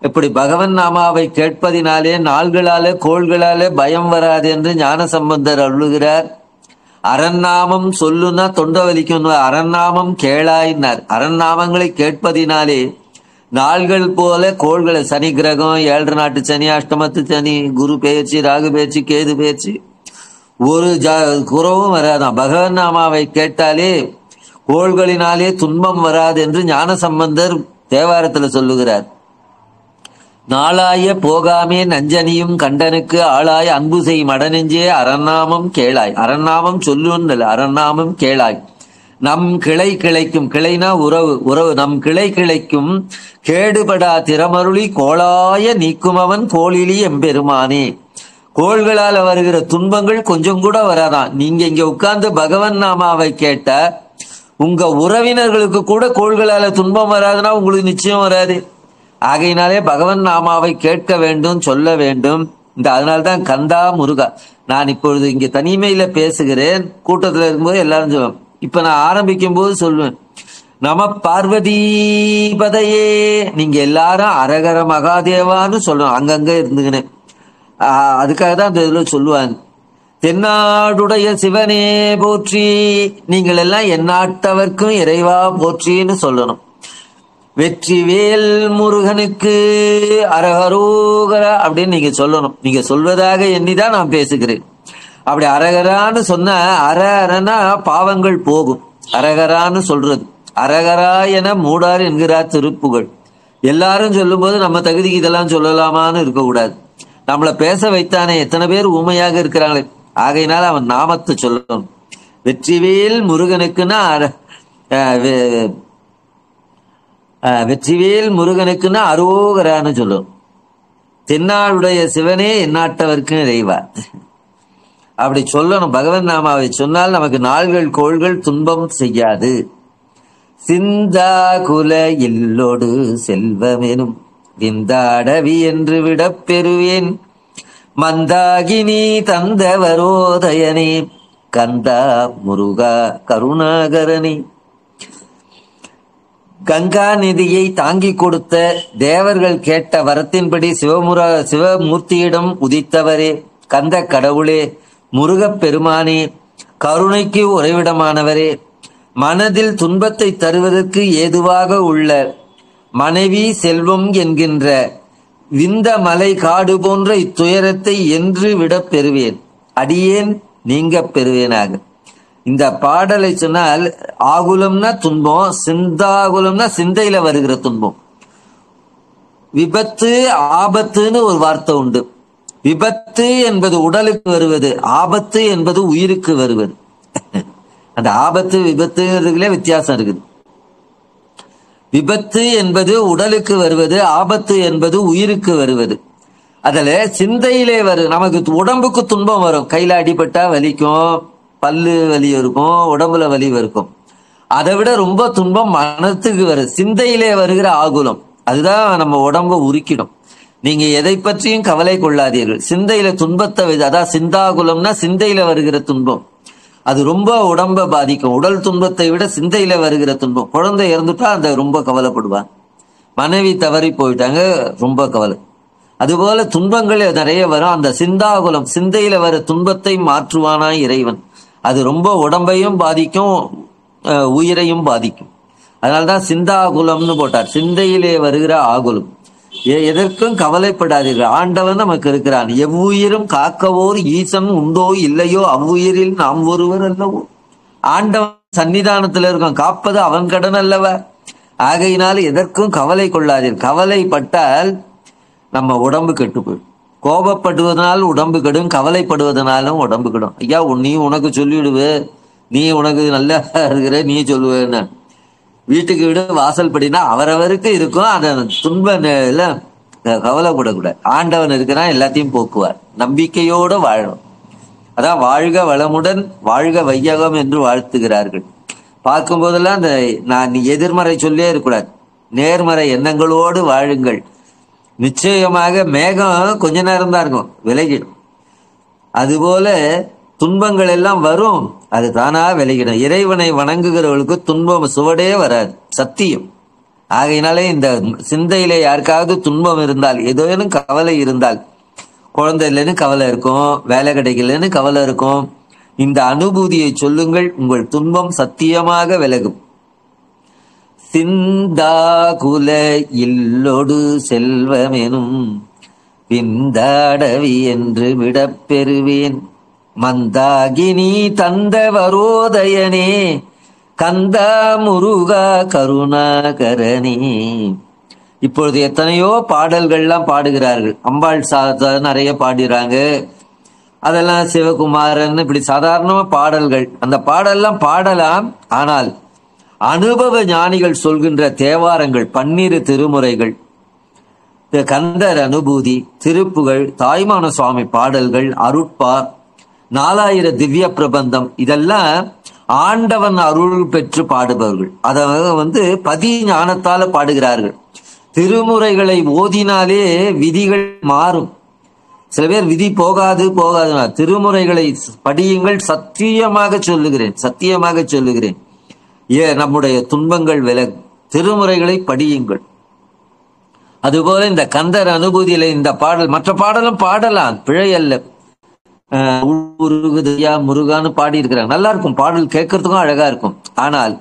இப்படி பகவன் நாமாவை கேட்பதினாலே நாள்களாலே கோள்களாலே பயம் வராது என்று ஞான சம்பந்தர் அருளுகிறார். அரண்நாமம் சொல்லுனா தொண்டை வலிக்கும், அரண்நாமம் கேளாயினார். அரண்நாமங்களை கேட்பதினாலே நாள்கள் போல கோள்களை, சனி கிரகம், 7 நாட்டு சனி, அஷ்டமத்து சனி, குரு பெயர்ச்சி, ராகு பெயர்ச்சி, கேது பெயர்ச்சி, ஒரு குறவும் வராதான். பகவன் நாமாவை கேட்டாலே கோள்களினாலே துன்பம் வராது என்று ஞான சம்பந்தர் தேவாரத்துல சொல்லுகிறார். நாளாய போகாமே நஞ்சனியும் கண்டனுக்கு ஆளாய் அன்பு செய் மடநெஞ்சே அரண்நாமம் கேளாய். அரண்நாமம் சொல்லுன்னு, அரண்நாமம் கேளாய். நம் கிளை கிளைக்கும், கிளைனா உறவு, நம் கிளை கிளைக்கும் கேடுபடா திறமருளி கோளாய நீக்குமவன் கோளிலி எம்பெருமானே. கோள்களால் வருகிற துன்பங்கள் கொஞ்சம் கூட வராதான். நீங்க இங்க உட்கார்ந்து பகவன் நாமாவை கேட்ட உங்க உறவினர்களுக்கு கூட கோள்களால துன்பம் வராதுன்னா உங்களுக்கு நிச்சயம் வராது. ஆகையினாலே பகவன் நாமாவை கேட்க வேண்டும், சொல்ல வேண்டும். அதனால்தான் கந்தா முருகா. நான் இப்பொழுது இங்க தனிமையில பேசுகிறேன், கூட்டத்துல இருக்கும்போது எல்லாரும் சொல்லுவேன். இப்ப நான் ஆரம்பிக்கும் போது சொல்லுவேன், நம பார்வதி பதையே. நீங்க எல்லாரும் அரகர மகாதேவான்னு சொல்லணும், அங்கங்க இருந்துங்கன்னு. அதுக்காக தான் இந்த இதுல சொல்லுவாங்க. தென்னாடுடைய சிவனே போற்றி. நீங்கள் எல்லாம் எந்நாட்டவர்க்கும் இறைவா போற்றின்னு சொல்லணும். வெற்றிவேல் முருகனுக்கு அரகரோகரா அப்படின்னு நீங்க சொல்லணும். நீங்க சொல்வதாக எண்ணிதான் நான் பேசுகிறேன். அப்படி அரகரான்னு சொன்ன அரனா பாவங்கள் போகும். அரகரான்னு சொல்றது அரகரா என மூடார் என்கிறார் திருப்புகழ். எல்லாரும் சொல்லும் போது நம்ம தகுதிக்கு இதெல்லாம் சொல்லலாமான்னு இருக்கக்கூடாது. நம்மளை பேச வைத்தானே, எத்தனை பேர் ஊமையாக இருக்கிறாங்களே, ஆகையினால அவன் நாமத்தை சொல்லணும். வெற்றிவேல் முருகனுக்குன்னா வெற்றிவேல் முருகனுக்குன்னா அரோகரான்னு சொல்லணும். தென்னாடுடைய சிவனே எந்நாட்டவர்க்கு இறைவா அப்படி சொல்லணும். பகவன் நாமாவை சொன்னால் நமக்கு நாள்கள் கோள்கள் துன்பம் செய்யாது. சிந்தா குல இல்லோடு செல்வமெனும் விந்தாடவி என்று விடப் பெறுவேன். மந்தாகினி தந்தவரோதயனே கந்தா முருகா கருணாகரனே. கங்கா நிதியை தாங்கிக் கொடுத்த தேவர்கள் கேட்ட வரத்தின்படி சிவமூர்த்தியிடம் உதித்தவரே, கந்த கடவுளே, முருகப் பெருமானே, கருணைக்கு உறைவிடமானவரே, மனதில் துன்பத்தை தருவதற்கு ஏதுவாக உள்ள மனைவி செல்வம் என்கின்ற விந்த மலை காடு போன்ற இத்துயரத்தை என்று விடப் பெறுவேன். அடியேன் நீங்க பெறுவேனாக. இந்த பாடலை சொன்னால் ஆகுலம்னா துன்பம், சிந்தாகுலம்னா சிந்தையில வருகிற துன்பம். விபத்து ஆபத்துன்னு ஒரு வார்த்தை உண்டு. விபத்து என்பது உடலுக்கு வருவது, ஆபத்து என்பது உயிருக்கு வருவது. அந்த ஆபத்து விபத்துங்கிறதுல வித்தியாசம் இருக்குது. விபத்து என்பது உடலுக்கு வருவது, ஆபத்து என்பது உயிருக்கு வருவது. அதுல சிந்தையிலே வரும். நமக்கு உடம்புக்கு துன்பம் வரும், கையில அடிபட்டா வலிக்கும், பல்லு வலி இருக்கும், உடம்புல வலி இருக்கும். அதை விட ரொம்ப துன்பம் மனத்துக்கு வரும், சிந்தையிலே வருகிற ஆகுலம். அதுதான் நம்ம உடம்ப உருக்கிடும். நீங்க எதை பற்றியும் கவலை கொள்ளாதீர்கள். சிந்தையில துன்பத்தை, அதான் சிந்தாகுலம்னா சிந்தையில வருகிற துன்பம். அது ரொம்ப உடம்ப பாதிக்கும். உடல் துன்பத்தை விட சிந்தையில வருகிற துன்பம். குழந்தை இறந்துட்டா அந்த ரொம்ப கவலைப்படுவான். மனைவி தவறி போயிட்டாங்க, ரொம்ப கவலை. அதுபோல துன்பங்கள் நிறைய வரும். அந்த சிந்தாகுலம், சிந்தையில வர துன்பத்தை மாற்றுவானா இறைவன். அது ரொம்ப உடம்பையும் பாதிக்கும், உயிரையும் பாதிக்கும். அதனால்தான் சிந்தாகுலம்னு போட்டார். சிந்தையிலே வருகிற ஆகுலம். எதற்கும் கவலைப்படாதீர்கள், ஆண்டவன் நமக்கு இருக்கிறான். எவ்வுயிரும் காக்கவோர் ஈசன் உண்டோ இல்லையோ அவ்வுயிரில் நாம் ஒருவர் அல்லவோ. ஆண்டவன் சன்னிதானத்துல இருக்கும், காப்பது அவன் கடன் அல்லவா. ஆகையினால எதற்கும் கவலை கொள்ளாதீர்கள். கவலைப்பட்டால் நம்ம உடம்பு கெட்டு போயிடும். கோபப்படுவதனால் உடம்பு கெடும், கவலைப்படுவதனாலும் உடம்பு கெடும். ஐயா நீ உனக்கு சொல்லிவிடுவே, நீ உனக்கு நல்லா இருக்கிற நீ சொல்லுவேன்னு. வீட்டுக்கு வீடு வாசல் படினா அவரவருக்கு இருக்கும். அந்த துன்ப கவலைப்படக்கூடாது. ஆண்டவன் இருக்கிறான், எல்லாத்தையும் போக்குவார். நம்பிக்கையோடு வாழணும். அதான் வாழ்க வளமுடன் வாழ்க வையகம் என்று வாழ்த்துகிறார்கள். பார்க்கும் போதெல்லாம் அந்த நான் எதிர்மறை சொல்லே இருக்கக்கூடாது, நேர்மறை எண்ணங்களோடு வாழுங்கள். நிச்சயமாக மேகம் கொஞ்ச நேரம் தான் இருக்கும், விலகிடும். அதுபோல துன்பங்கள் எல்லாம் வரும், அது தானா விலகிடும். இறைவனை வணங்குகிறவர்களுக்கு துன்பம் சுவடே வராது, சத்தியம். ஆகையினாலே இந்த சிந்தையிலே யாருக்காவது துன்பம் இருந்தால், ஏதேனும் கவலை இருந்தால், குழந்தை இல்லைன்னு கவலை இருக்கும், வேலை கிடைக்கலன்னு கவலை இருக்கும், இந்த அனுபூதியை சொல்லுங்கள், உங்கள் துன்பம் சத்தியமாக விலகும். சிந்தாகுல இல்லொடு செல்வமெனும் விந்தாடவி என்று விடப் பெறுவேன். மந்தாகினி தந்தவரோதயனே கந்தா முருகா கருணாகரனே. இப்பொழுது எத்தனையோ பாடல்கள்லாம் பாடுகிறார்கள். அம்பாள் நிறைய பாடுறாங்க. அதெல்லாம் சிவகுமாரன் இப்படி சாதாரணமா பாடல்கள். அந்த பாடல்லாம் பாடலாம். ஆனால் அனுபவ ஞானிகள் சொல்கின்ற தேவாரங்கள், 12 திருமுறைகள், கந்தர் அனுபூதி, திருப்புகழ், தாய்மான சுவாமி பாடல்கள், அருட்பா, 4000 திவ்ய பிரபந்தம், இதெல்லாம் ஆண்டவன் அருள் பெற்று பாடுபவர்கள். அதை பதி ஞானத்தால பாடுகிறார்கள். திருமுறைகளை ஓதினாலே விதிகள் மாறும். சில பேர் விதி போகாது போகாதுன்னா, திருமுறைகளை படியுங்கள், சத்தியமாக சொல்லுகிறேன், சத்தியமாக சொல்லுகிறேன். நம்முடைய துன்பங்கள் விலகும். திருமுறைகளை படியுங்கள். அதுபோல இந்த கந்தர் அனுபூதியில இந்த பாடல், மற்ற பாடலும் பாடலாம், பிழை அல்ல. உருகுதையா முருகான்னு பாடி இருக்கிறாங்க. நல்லா இருக்கும், பாடல் கேட்கறதுக்கும் அழகா இருக்கும். ஆனால்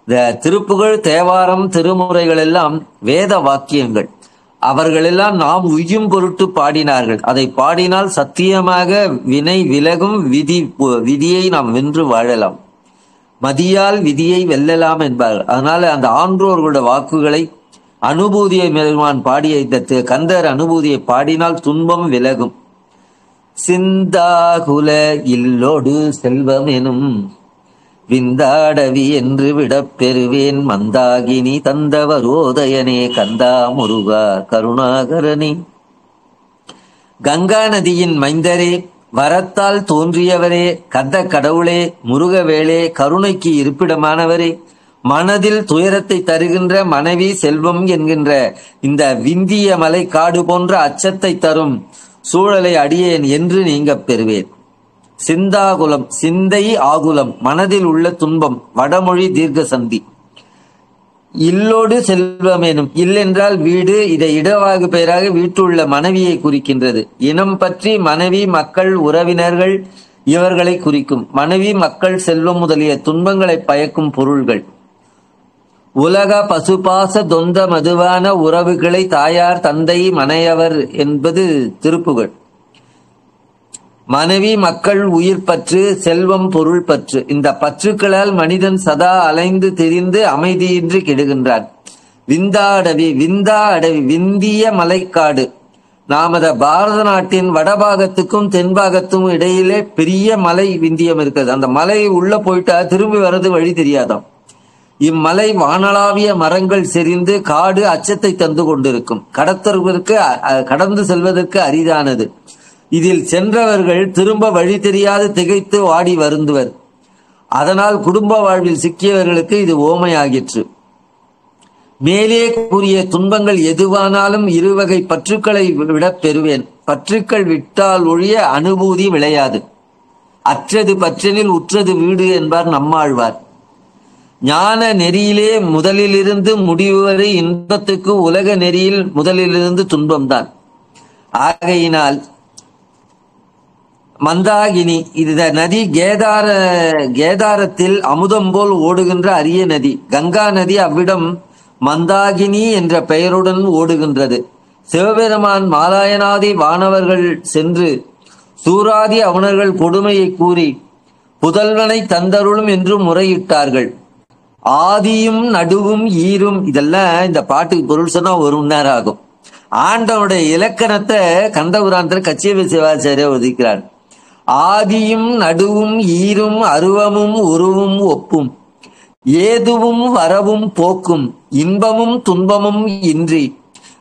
இந்த திருப்புகழ், தேவாரம், திருமுறைகள் எல்லாம் வேத வாக்கியங்கள். அவர்களெல்லாம் நாம் உய்யும் பொருட்டு பாடினார்கள். அதை பாடினால் சத்தியமாக வினை விலகும், விதியை நாம் வென்று வாழலாம், மதியால் விதியை வெல்லலாம் என்பார்கள். அதனால அந்த ஆன்றோர்களோட வாக்குகளை, அனுபூதியை பெருமான் பாடிய இந்த கந்தர் அனுபூதியை பாடினால் துன்பம் விலகும். சிந்தாகுல இல்லோடு செல்வம் எனும் விந்தாடவி என்று விடப் பெறுவேன், மந்தாகினி தந்தவரோதயனே கந்தா முருகா கருணாகரனே. கங்கா நதியின் மைந்தரே, வரத்தால் தோன்றியவரே, கந்த கடவுளே, முருகவேளே, கருணைக்கு இருப்பிடமானவரே, மனதில் துயரத்தை தருகின்ற மனைவி செல்வம் என்கின்ற இந்த விந்திய மலை காடு போன்ற அச்சத்தை தரும் சூழலை அடியேன் என்று நீங்க பெறுவேன். சிந்தாகுலம், சிந்தை ஆகுலம், மனதில் உள்ள துன்பம். வடமொழி தீர்க்க சந்தி. இல்லோடு செல்வம் எனும், இல்லென்றால் வீடு, இதை இடவாகு பெயராக வீட்டுள்ள மனைவியை குறிக்கின்றது. இனம் பற்றி மனைவி, மக்கள், உறவினர்கள் இவர்களை குறிக்கும். மனைவி, மக்கள், செல்வம் முதலிய துன்பங்களை பயக்கும் பொருள்கள். உலக பசுபாச தொந்த மதுவான உறவுகளை தாயார், தந்தை, மனையவர் என்பது திருப்புகழ். மனைவி, மக்கள், உயிர் பற்று, செல்வம், பொருள் பற்று. இந்த பற்றுக்களால் மனிதன் சதா அலைந்து திரிந்து அமைதியின்றி கெடுகின்றான். விந்தாடவி, விந்திய மலைக்காடு. நாமத பாரத நாட்டின் வடபாகத்துக்கும் தென்பாகத்துக்கும் இடையிலே பெரிய மலை விந்தியம் இருக்கிறது. அந்த மலை உள்ள போயிட்டா திரும்பி வர்றது வழி தெரியாதாம். இம்மலை வானளாவிய மரங்கள் செறிந்து காடு அச்சத்தை தந்து கொண்டிருக்கும். கடந்து செல்வதற்கு அரிதானது. இதில் சென்றவர்கள் திரும்ப வழி தெரியாது திகைத்து வாடி வருந்துவர். அதனால் குடும்ப வாழ்வில் சிக்கியவர்களுக்கு இது ஓமையாகிற்று. மேலே கூறிய துன்பங்கள் எதுவானாலும் இருவகை பற்றுக்களை விடப் பெறுவேன். பற்றுக்கள் விட்டால் ஒழிய அனுபூதி விளையாது. அற்றது பற்றெனில் உற்றது வீடு என்பார் நம்மாழ்வார். ஞான நெறியிலே முதலிலிருந்து முடிவு வரை இன்பத்துக்கு உலக நெறியில் முதலிலிருந்து துன்பம்தான். ஆகையினால் மந்தாகினி இந்த நதி கேதாரத்தில் அமுதம் போல் ஓடுகின்ற அரிய நதி. கங்கா நதி அவ்விடம் மந்தாகினி என்ற பெயருடன் ஓடுகின்றது. சிவபெருமான் மாலாயனாதி வானவர்கள் சென்று சூராதி அவனர்கள் கொடுமையை கூறி புதல்வனை தந்தருளும் என்று முறையிட்டார்கள். ஆதியும் நடுவும் ஈரும், இதெல்லாம் இந்த பாட்டுக்கு பொருள் சொன்னா ஒரு மணி நேரம் ஆகும். ஆண்டவனுடைய இலக்கணத்தை கந்தபுராணத்தில் கச்சியப சிவாச்சாரியா ஒதுக்கிறார். ஆதியும் நடுவும் ஈரும் அருவமும் உருவும் ஒப்பும், ஏதுவும் வரவும் போக்கும், இன்பமும் துன்பமும் இன்றி,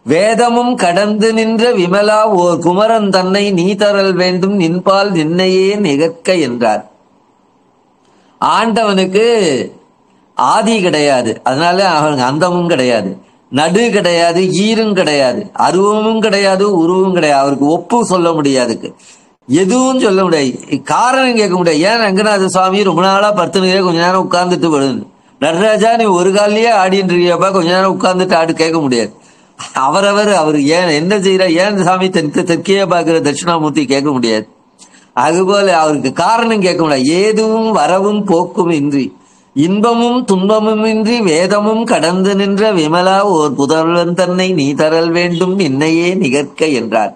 வேதமும் கடந்து நின்ற விமலா ஓர் குமரன் தன்னை நீ தரல் வேண்டும், நின்பால் நின்னையே நிகழ்க்க என்றார். ஆண்டவனுக்கு ஆதி கிடையாது, அதனால அவனுக்கு அந்தமும் கிடையாது, நடு கிடையாது, ஈரும் கிடையாது, அருவமும் கிடையாது, உருவும் கிடையாது. அவருக்கு ஒப்பு சொல்ல முடியாதுக்கு, எதுவும் சொல்ல முடியாது, காரணம் கேட்க முடியாது. ஏன் ரங்கநாத சுவாமி ரொம்ப நாளா படுத்துனே கொஞ்ச நேரம் உட்கார்ந்துட்டு விடுன்னு, நடராஜா நீ ஒரு காலிலேயே ஆடின்னு இருக்கியப்பா கொஞ்ச நேரம் உட்கார்ந்துட்டு ஆடு கேட்க முடியாது. அவர் ஏன் என்ன செய்யற, ஏன் சாமி தெற்கையே பாக்குற தட்சிணாமூர்த்தி கேட்க முடியாது. அதுபோல அவருக்கு காரணம் கேட்க முடியாது. ஏதுவும் வரவும் போக்கும் இன்றி, இன்பமும் துன்பமும் இன்றி, வேதமும் கடந்து நின்ற விமலா ஓர் புதல்வன் தன்னை நீ தரல் வேண்டும், என்னையே நிகழ்க்க என்றார்.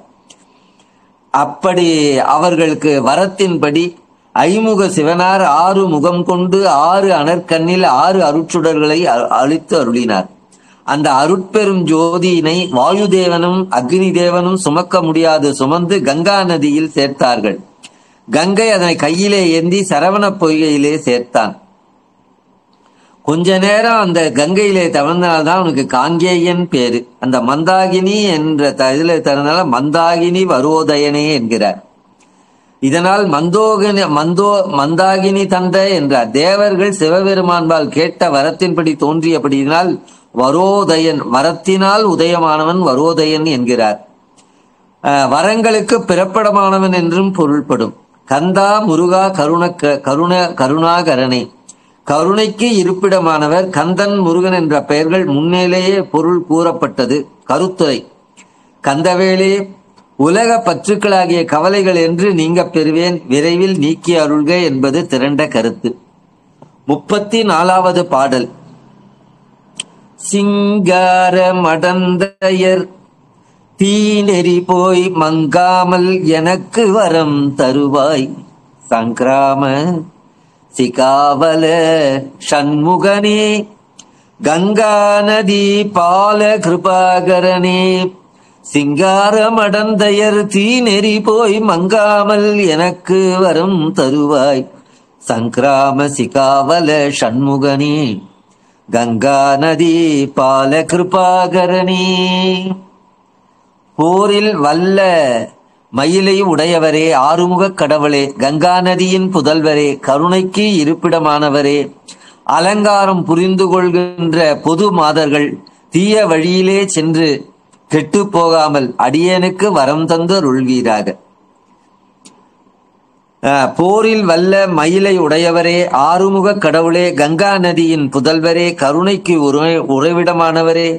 அப்படி அவர்களுக்கு வரத்தின்படி ஐமுக சிவனார் 6 முகம் கொண்டு 6 அனற்கண்ணில் 6 அருட்சுடர்களை அளித்து அருளினார். அந்த அருட்பெரும் ஜோதியினை வாயுதேவனும் அக்னி தேவனும் சுமக்க முடியாது சுமந்து கங்கா நதியில் சேர்த்தார்கள். கங்கை அதனை கையிலே ஏந்தி சரவண பொய்கையிலே சேர்த்தான். கொஞ்ச நேரம் அந்த கங்கையிலே தவழ்ந்தால்தான் அவனுக்கு காங்கேயன் பேரு. அந்த மந்தாகினி என்ற இதுல தரனால மந்தாகினி வரோதயனே என்கிறார். இதனால் மந்தாகினி தந்த என்றார். தேவர்கள் சிவபெருமான்பால் கேட்ட வரத்தின்படி தோன்றியபடியினால் வரோதயன், வரத்தினால் உதயமானவன் வரோதயன் என்கிறார். வரங்களுக்கு பிறப்படமானவன் என்றும் பொருள்படும். கந்தா முருகா கருணாகரனே, கருணைக்கு இருப்பிடமானவர். கந்தன், முருகன் என்ற பெயர்கள் முன்னிலேயே பொருள் கூறப்பட்டது. கருத்துரை. கந்தவேளே உலக பற்றுக்களாகிய கவலைகள் என்று நீங்கப் பெறுவேன், விரைவில் நீக்கி அருள்க என்பது திரண்ட கருத்து. 34வது பாடல். சிங்கார மடந்தையர் தீநெறி போய் மங்காமல் எனக்கு வரம் தருவாய், சங்கிராம சிகாவல ஷண்முகனே கங்கா நதி பால கிருபாகரனே. சிங்காரமடந்தையர் தீநெறி போய் மங்காமல் எனக்கு வரம் தருவாய், சங்கிராம சிகாவல ஷண்முகனே கங்கா நதி பால கிருபாகரனே. போரில் வல்ல மயிலை உடையவரே, ஆறுமுகக் கடவுளே, கங்கா நதியின் புதல்வரே, கருணைக்கு இருப்பிடமானவரே, அலங்காரம் புரிந்து கொள்கின்ற பொது மாதர்கள் தீய வழியிலே சென்று கெட்டு போகாமல் அடியேனுக்கு வரம் தந்து அருள்வீராக. போரில் வல்ல மயிலை உடையவரே, ஆறுமுகக் கடவுளே, கங்கா நதியின் புதல்வரே, கருணைக்கு உறைவிடமானவரே,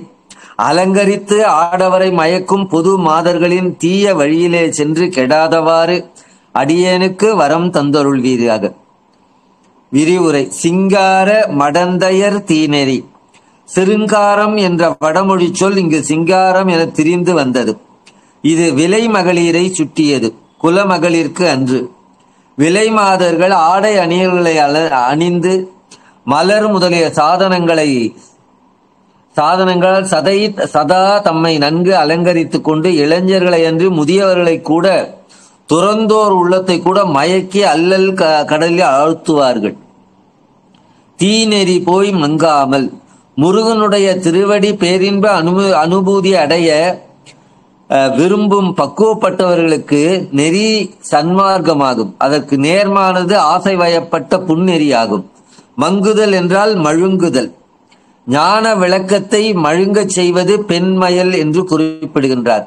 அலங்கரித்து ஆடவரை மயக்கும் பொது மாதர்களின் தீய வழியிலே சென்று கெடாதவாறு அடியேனுக்கு வரம் தந்தருள்வீராக. விரிவுரை. சிங்கார மடந்தையர் தீநெறி. சிருங்காரம் என்ற வடமொழி சொல் இங்கு சிங்காரம் என திரிந்து வந்தது. இது விலை மகளிரை சுட்டியது, குலமகளிருக்கு அன்று. விலை மாதர்கள் ஆடை அணியல்களை அணிந்து மலர் முதலிய சாதனங்களால் சதா தம்மை நன்கு அலங்கரித்துக் கொண்டு இளைஞர்களை அன்று முதியவர்களை கூட, துறந்தோர் உள்ளத்தை கூட மயக்கி அல்லல் கடலில் ஆழ்த்துவார்கள். தீநெறி போய் மங்காமல். முருகனுடைய திருவடி பேரின்ப அனுபூதி அடைய விரும்பும் பக்குவப்பட்டவர்களுக்கு நெறி சன்மார்க்கமாகும். அதற்கு நேர்மானது ஆசை வயப்பட்ட புன்னெறியாகும். மங்குதல் என்றால் மழுங்குதல். ஞான விளக்கத்தை மழுங்கச் செய்வது பெண்மயல் என்று குறிப்பிடுகின்றார்.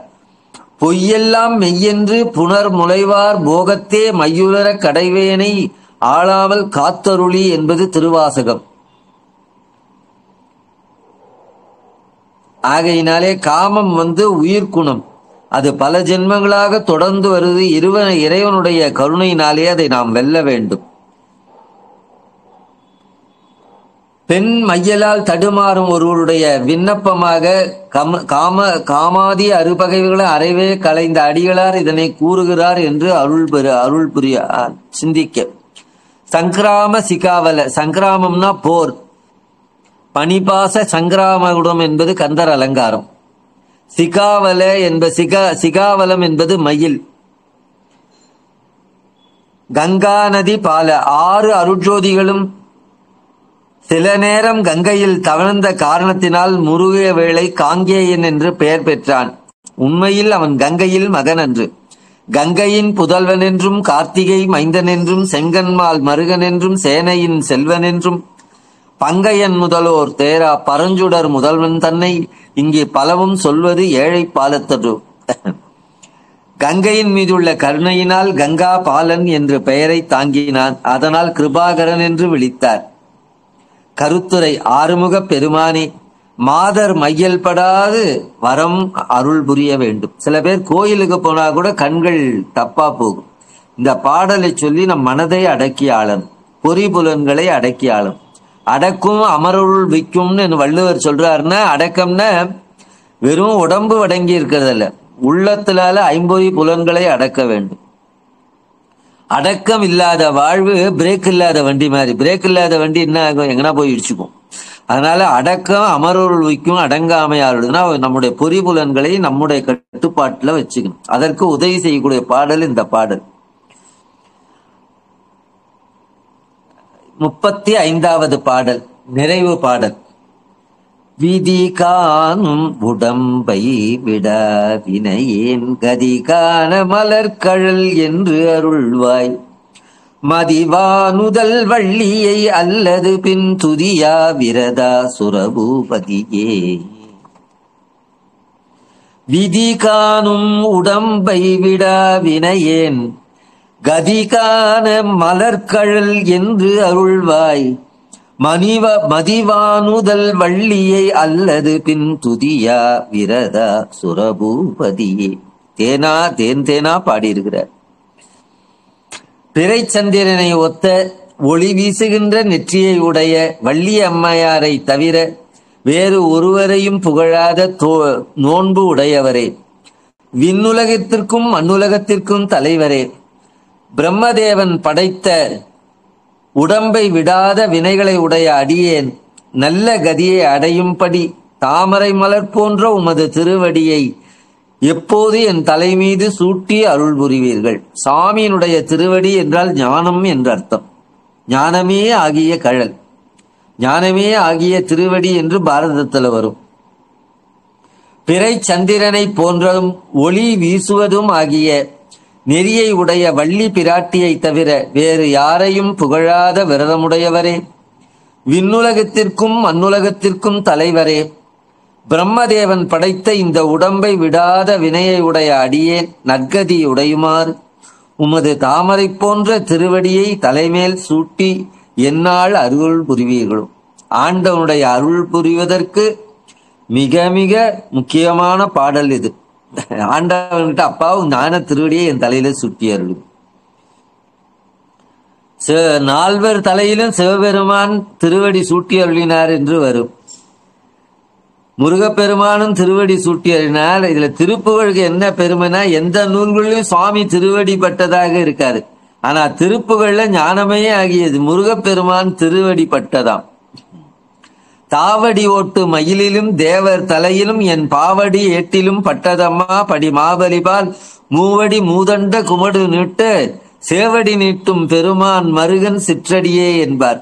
பொய்யெல்லாம் மெய்யென்று புனர் முளைவார் போகத்தே மையுலர கடைவேனை ஆளாமல் காத்தருளி என்பது திருவாசகம். ஆகையினாலே காமம் உயிர்குணம். அது பல ஜென்மங்களாக தொடர்ந்து வருது. இறைவனுடைய கருணையினாலே அதை நாம் வெல்ல வேண்டும். பெண் மையலால் தடுமாறும் ஒருவருடைய விண்ணப்பமாக காமாதி அறுபகைகளை அறவே கலைந்த அடிகளார் இதனை கூறுகிறார் என்று அருள் புரிய சிந்திக்க. சங்கிராம சிகாவல. சங்கிராமம்னா போர். பனிபாச சங்கிராமகுடம் என்பது கந்தர் அலங்காரம். சிகாவல சிகாவலம் என்பது மயில். கங்கா நதி பால. 6 அருட்ஜோதிகளும் சில நேரம் கங்கையில் தவழ்ந்த காரணத்தினால் முருகிய வேளை காங்கேயன் என்று பெயர் பெற்றான். உண்மையில் அவன் கங்கையில் மகன் அன்று. கங்கையின் புதல்வன் என்றும், கார்த்திகை மைந்தன் என்றும், செங்கன்மால் மருகன் என்றும், சேனையின் செல்வன் என்றும், பங்கையன் முதலோர் தேரா பரஞ்சுடர் முதல்வன் தன்னை இங்கே பலவும் சொல்வது ஏழை பாலத்தரு. கங்கையின் மீதுள்ள கருணையினால் கங்கா பாலன் என்று பெயரை தாங்கினான். அதனால் கிருபாகரன் என்று விழித்தார். கருத்துரை. ஆறுமுக பெருமானே, மாதர் மையல் படாது வரம் அருள் புரிய வேண்டும். சில பேர் கோயிலுக்கு போனா கூட கண்கள் தப்பா போகும். இந்த பாடலை சொல்லி நம் மனதை அடக்கி ஆளணும், பொறிபுலன்களை அடக்கி ஆளும். அடக்கும் அமருள் விக்கும்னு வள்ளுவர் சொல்றாருன்னா, அடக்கம்னா வெறும் உடம்பு அடங்கி இருக்கிறதில்ல, உள்ளத்தினால 50 புலன்களை அடக்க வேண்டும். அடக்கம் இல்லாத வாழ்வு பிரேக் இல்லாத வண்டி மாதிரி. பிரேக் இல்லாத வண்டி என்ன ஆகும்? எங்கன்னா போய் இடிச்சுக்கும். அதனால அடக்கம் அமருள் வைக்கும் அடங்காமையாருன்னா நம்முடைய பொறிபுலன்களை நம்முடைய கட்டுப்பாட்டுல வச்சுக்கணும். அதற்கு உதவி செய்யக்கூடிய பாடல் இந்த பாடல். 35வது பாடல் நிறைவு பாடல். விதி காணும் உடம்பை விடா வினையேன் கதி காண மலர்கழல் என்று அருள்வாய், மதிவானுதல் வள்ளியை அல்லது பின் துதியா விரதா சுரபூபதியே. விதி காணும் உடம்பை விடா வினையேன் கதி காண மலர்கழல் என்று அருள்வாய், மதிவானுதல் வள்ளியை அல்லது பின் துதியா விரதா சுரபூபதியே. தேனா தேன் தேனா பாடியிருக்கிறார். பிறை சந்திரனை ஒத்த ஒளி வீசுகின்ற நெற்றியை உடைய வள்ளி அம்மையாரை தவிர வேறு ஒருவரையும் புகழாத நோன்பு உடையவரே, விண்ணுலகத்திற்கும் மண்ணுலகத்திற்கும் தலைவரே, பிரம்மதேவன் படைத்த உடம்பை விடாத வினைகளை உடைய அடியேன் நல்ல கதியை அடையும்படி தாமரை மலர் போன்ற உமது திருவடியை எப்போது என் தலை மீது சூட்டி அருள் புரிவீர்கள். சாமியினுடைய திருவடி என்றால் ஞானம் என்று அர்த்தம். ஞானமே ஆகிய கழல், ஞானமே ஆகிய திருவடி என்று பாரதத்தில் வரும். பிறை சந்திரனை போன்றதும் ஒளி வீசுவதும் ஆகிய நெறியை உடைய வள்ளி பிராட்டியை தவிர வேறு யாரையும் புகழாத விரதமுடையவரே, விண்ணுலகத்திற்கும் மண்ணுலகத்திற்கும் தலைவரே, பிரம்மதேவன் படைத்த இந்த உடம்பை விடாத வினையை உடைய அடியேன் நற்கதி உடையுமாறு உமது தாமரை போன்ற திருவடியை தலைமேல் சூட்டி எந்நாள் அருள் புரிவீர்களும். ஆண்டவனுடைய அருள் புரிவதற்கு மிக மிக முக்கியமான பாடல் இது. ஆண்டவன்கிட்ட அப்பாவும் ஞான திருவடியை என் தலையில சுட்டி அருள். நால்வர் தலையிலும் சிவபெருமான் திருவடி சூட்டி அருளினார் என்று வரும். முருகப்பெருமானும் திருவடி சூட்டி அருளினார். இதுல திருப்புகழுக்கு என்ன பெருமைனா, எந்த நூல்களிலும் சுவாமி திருவடி பட்டதாக இருக்காரு. ஆனா திருப்புகழ்ல ஞானமே ஆகியது முருகப்பெருமான் திருவடி பட்டதாம். தாவடி ஓட்டு மயிலிலும் தேவர் தலையிலும் என் பாவடி ஏட்டிலும் பட்டதம்மா படி மாபலிபால் மூவடி மூதண்ட குமடு நீட்டு சேவடி நீட்டும் பெருமான் மருகன் சிற்றடியே என்பார்.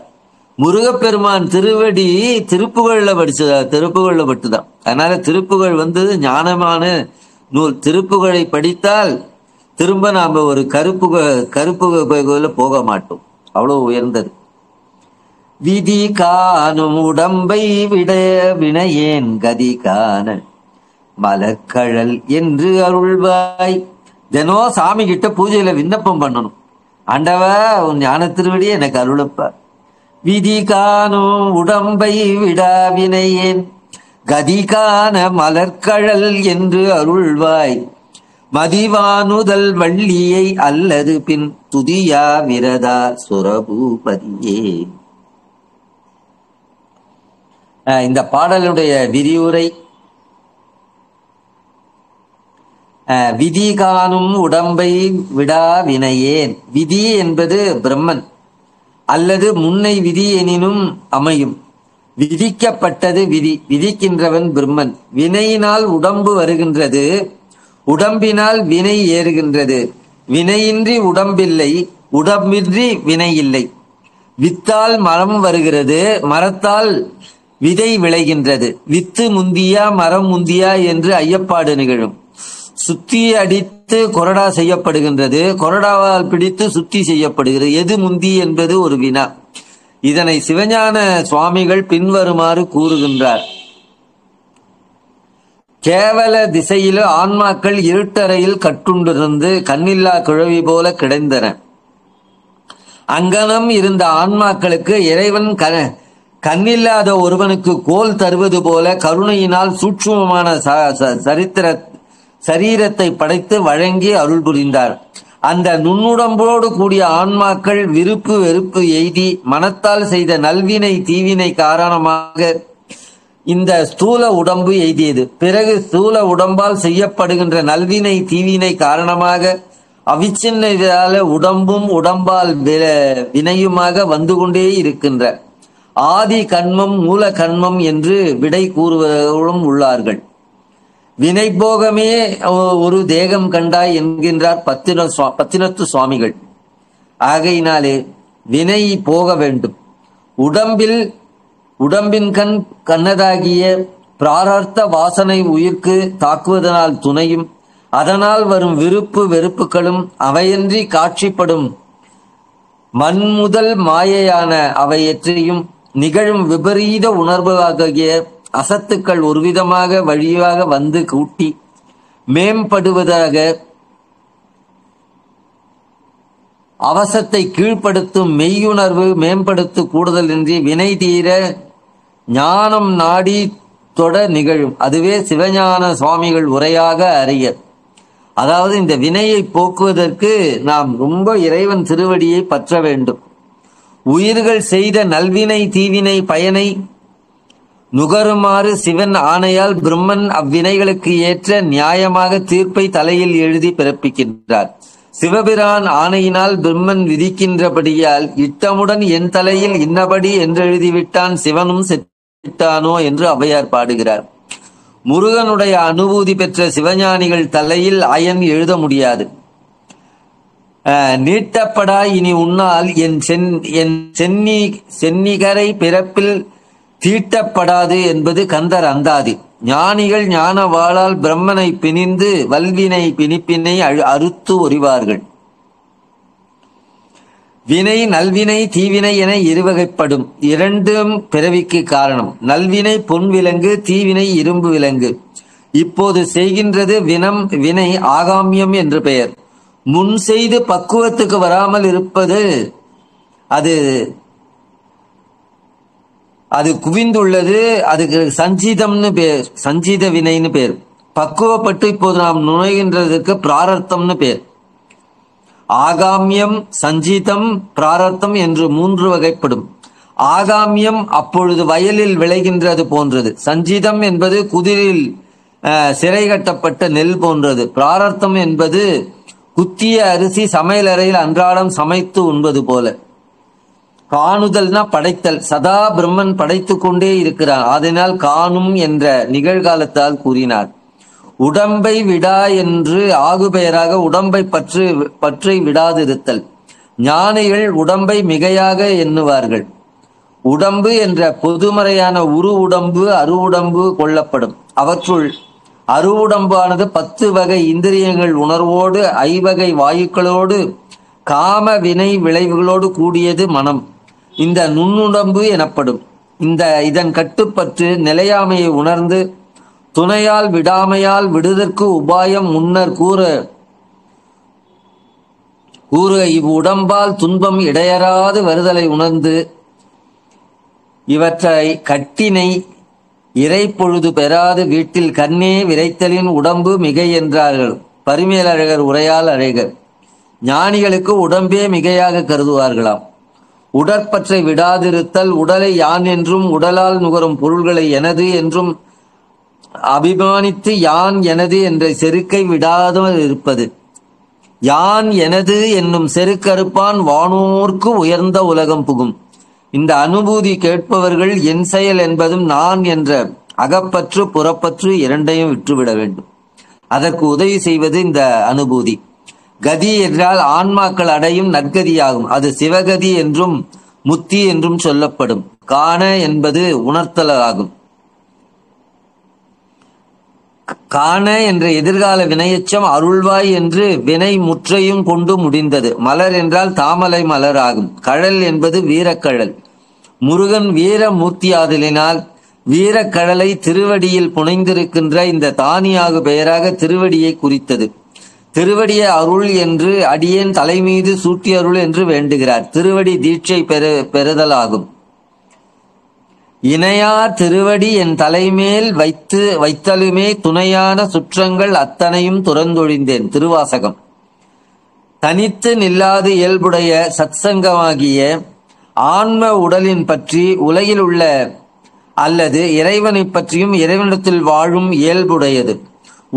முருகப்பெருமான் திருவடி திருப்புகழ்ல திருப்புகழ்ல பட்டுதான். அதனால திருப்புகழ் ஞானமான நூல். திருப்புகழை படித்தால் திரும்ப நாம ஒரு கருப்புக போக மாட்டோம். அவ்வளவு உயர்ந்தது. விதி காணும் உடம்பை விட வினையேன் கதி காண மலர்கழல் என்று அருள்வாய். தினம் சாமி கிட்ட பூஜையில விண்ணப்பம் பண்ணணும். ஆண்டவா உன் ஞான திருவடியை எனக்கு அருளப்பா. விதி காணும் உடம்பை விடா வினையேன் கதி காண மலர்கழல் என்று அருள்வாய். மதிவானுதல் வள்ளியை அல்லது பின் துதியா விரதா சுரபூபதியே. இந்த பாடலுடைய விரிவுரை, விதி காணும் உடம்பை விடா வினையேன். விதி என்பது பிரம்மன் அல்லது முன்னை விதி எனினும் அமையும். விதிக்கப்பட்டது விதி, விதிக்கின்றவன் பிரம்மன். வினையினால் உடம்பு வருகின்றது, உடம்பினால் வினை ஏறுகின்றது. வினையின்றி உடம்பில்லை, உடம்பின்றி வினை இல்லை. வித்தால் மரம் வருகிறது, மரத்தால் விதை விளைகின்றது. வித்து முந்தியா மரம் முந்தியா என்று ஐயப்பாடு நிகழும். சுத்தி அடித்து கொரடா செய்யப்படுகின்றது, கொரடாவால் பிடித்து சுத்தி செய்யப்படுகிறது. எது முந்தி என்பது ஒரு வினா. இதனை சிவஞான சுவாமிகள் பின்வருமாறு கூறுகின்றார். கேவல திசையில் ஆன்மாக்கள் இருட்டறையில் கட்டுண்டிருந்து கண்ணில்லா கிழவி போல கிடைந்தன. அங்கனம் இருந்த ஆன்மாக்களுக்கு இறைவன் கண்ணில்லாத ஒருவனுக்கு கோல் தருவது போல கருணையினால் சூட்சுமமான சரீரத்தை படைத்து வழங்கி அருள் புரிந்தார். அந்த நுண்ணுடம்போடு கூடிய ஆன்மாக்கள் விருப்பு வெறுப்பு எய்தி மனத்தால் செய்த நல்வினை தீவினை காரணமாக இந்த ஸ்தூல உடம்பு எய்தியது. பிறகு ஸ்தூல உடம்பால் செய்யப்படுகின்ற நல்வினை தீவினை காரணமாக அவிச்சின்ன உடம்பும் உடம்பால் வினையுமாக வந்து கொண்டே இருக்கின்ற ஆதி கண்மம் மூல கண்மம் என்று விடை கூறுவதும் உள்ளார்கள். வினை போகமே ஒரு தேகம் கண்டாய் என்கின்றார் பத்தினத்து சுவாமிகள். ஆகையினாலே வினை போக வேண்டும். உடம்பின் கண்ணதாகிய பிராரர்த்த வாசனை உயிர்க்கு தாக்குவதனால் துணையும், அதனால் வரும் விருப்பு வெறுப்புகளும் அவையின்றி காட்சிப்படும் மண்முதல் மாயையான அவையற்றையும் நிகழும் விபரீத உணர்வாகிய அசத்துக்கள் ஒருவிதமாக வழியாக வந்து கூட்டி மேம்படுவதாக அவசத்தை கீழ்ப்படுத்தும் மெய்யுணர்வு மேம்படுத்து கூடுதலின்றி வினை தீர ஞானம் நாடி தொட நிகழும். அதுவே சிவஞான சுவாமிகள் உரையாக அறிய. அதாவது இந்த வினையை போக்குவதற்கு நாம் ரொம்ப இறைவன் திருவடியை பற்ற வேண்டும். உயிர்கள் செய்த நல்வினை தீவினை பயனை நுகருமாறு சிவன் ஆணையால் பிரம்மன் அவ்வினைகளுக்கு ஏற்ற நியாயமாக தீர்ப்பை தலையில் எழுதி பிறப்பிக்கின்றார். சிவபிரான் ஆணையினால் பிரம்மன் விதிக்கின்றபடியால் இட்டமுடன் என் தலையில் இன்னபடி என்றெழுதிவிட்டான் சிவனும் செத்தானோ என்று ஔவையார் பாடுகிறார். முருகனுடைய அனுபூதி பெற்ற சிவஞானிகள் தலையில் அயன் எழுத முடியாது. நீட்டப்படா இனி உன்னால் என் சென்னிகரை பிறப்பில் தீட்டப்படாது என்பது கந்தர் அந்தாதி. ஞானிகள் ஞான வாளால் பிரம்மனை பிணிந்து வல்வினை பிணிப்பினை அறுத்து ஒறிவார்கள். வினை நல்வினை தீவினை என இருவகைப்படும். இரண்டும் பிறவிக்கு காரணம். நல்வினை பொன் விலங்கு, தீவினை இரும்பு விலங்கு. இப்போது செய்கின்றது வினை ஆகாமியம் என்று பெயர். முன் செய்து பக்குவத்துக்கு வராமல் இருப்பது அது குவிந்துள்ளது. அதுக்கு சஞ்சீதம்னு பேர், சஞ்சீத வினைன்னு பேர். பக்குவப்பட்டு இப்போது நாம் நுழைகின்றதுக்கு பிராரத்தம்னு பேர். ஆகாமியம், சஞ்சீதம், பிராரத்தம் என்று 3 வகைப்படும். ஆகாமியம் அப்பொழுது வயலில் விளைகின்றது போன்றது. சஞ்சீதம் என்பது குதிரில் சிறை கட்டப்பட்ட நெல் போன்றது. பிராரத்தம் என்பது குத்திய அரிசி சமையலறையில் அன்றாடம் சமைத்து உண்பது போல. காணுதல்னா படைத்தல். சதா பிரம்மன் படைத்து கொண்டே இருக்கிறான். அதனால் காணும் என்ற நிகழ்காலத்தால் கூறினார். உடம்பை விடா என்று ஆகு பெயராக உடம்பை பற்றி விடாதிருத்தல். ஞானிகள் உடம்பை மிகையாக எண்ணுவார்கள். உடம்பு என்ற பொதுமறையான உரு உடம்பு அரு உடம்பு கொள்ளப்படும். அவற்றுள் அரு உடம்பானது 10 வகை இந்திரியங்கள் உணர்வோடு 5 வகை வாயுக்களோடு காம வினை விளைவுகளோடு கூடியது மனம். இந்த நுண்ணுடம்பு எனப்படும். இதன் கட்டுப்பற்று நிலையாமையை உணர்ந்து துணையால் விடாமையால் விடுதற்கு உபாயம் முன்னர் கூற இவ்வுடம்பால் துன்பம் இடையறாது வருதலை உணர்ந்து இவற்றை கட்டினை இறை பொழுது பெறாது வீட்டில் கண்ணே விரைத்தலின் உடம்பு மிகை என்றார்கள். பரிமேலழகர் உரையால் அழகர். ஞானிகளுக்கு உடம்பே மிகையாக கருதுவார்களாம். உடற்பற்றை விடாதிருத்தல், உடலை யான் என்றும் உடலால் நுகரும் பொருள்களை எனது என்றும் அபிமானித்து யான் எனது என்ற செருக்கை விடாமல் இருப்பது. யான் எனது என்னும் செருக்கறுப்பான் வானோர்க்கு உயர்ந்த உலகம் புகும். இந்த அனுபூதி கேட்பவர்கள் என் செயல் என்பதும் நான் என்ற அகப்பற்று புறப்பற்று இரண்டையும் விட்டுவிட வேண்டும். அதற்கு உதவி செய்வது இந்த அனுபூதி. கதி என்றால் ஆன்மாக்கள் அடையும் நற்கதியாகும். அது சிவகதி என்றும் முத்தி என்றும் சொல்லப்படும். காண என்பது உணர்த்தலாகும். காண என்ற எதிர்கால வினையச்சம் அருள்வாய் என்று வினை முற்றையும் கொண்டு முடிந்தது. மலர் என்றால் தாமலை மலர் ஆகும். கழல் என்பது வீரக்கழல். முருகன் வீரமூர்த்தியாதலினால் வீரக்கழலை திருவடியில் புனைந்திருக்கின்ற இந்த தானியாகு பெயராக திருவடியை குறித்தது. திருவடிய அருள் என்று அடியேன் தலைமீது சூட்டி அருள் என்று வேண்டுகிறார். திருவடி தீட்சை பெறுதலாகும். இணையார் திருவடி என் தலைமேல் வைத்தலுமே துணையான சுற்றங்கள் அத்தனையும் துறந்தொழிந்தேன். திருவாசகம். தனித்து நில்லாது இயல்புடைய சத்சங்கமாகிய ஆன்ம உடலின் பற்றி உலகில் உள்ள அல்லது இறைவனை பற்றியும் இறைவனிடத்தில் வாழும் இயல்புடையது.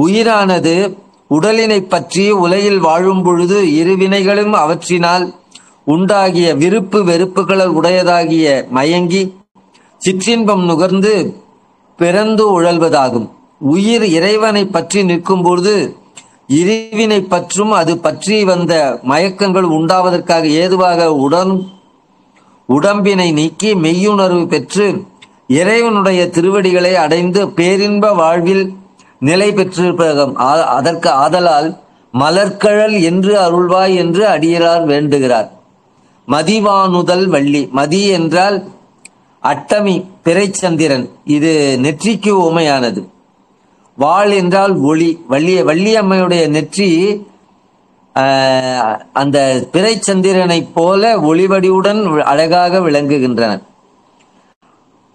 உயிரானது உடலினை பற்றி உலகில் வாழும் பொழுது இருவினைகளும் அவற்றினால் உண்டாகிய விருப்பு வெறுப்புகள் உடையதாகிய மயங்கி சிற்றின்பம் நுகர்ந்து பிறந்து உழல்வதாகும். உயிர் இறைவனை பற்றி நிற்கும் பொழுது இருவினை பற்றும் அது பற்றி வந்த மயக்கங்கள் உண்டாவதற்காக ஏதுவாக உடம்பினை நீக்கி மெய்யுணர்வு பெற்று இறைவனுடைய திருவடிகளை அடைந்து பேரின்ப வாழ்வில் நிலை பெற்றிருப்பதாகும். அதற்கு ஆதலால் மலர்கழல் என்று அருள்வாய் என்று அடியரார் வேண்டுகிறார். மதிவானுதல் வள்ளி. மதி என்றால் அட்டமி பிறைச்சந்திரன். இது நெற்றிக்கு உமையானது. வாள் என்றால் ஒளி. வள்ளியம்மையுடைய நெற்றி அந்த பிறைச்சந்திரனை போல ஒளிவடிவுடன் அழகாக விளங்குகின்றன.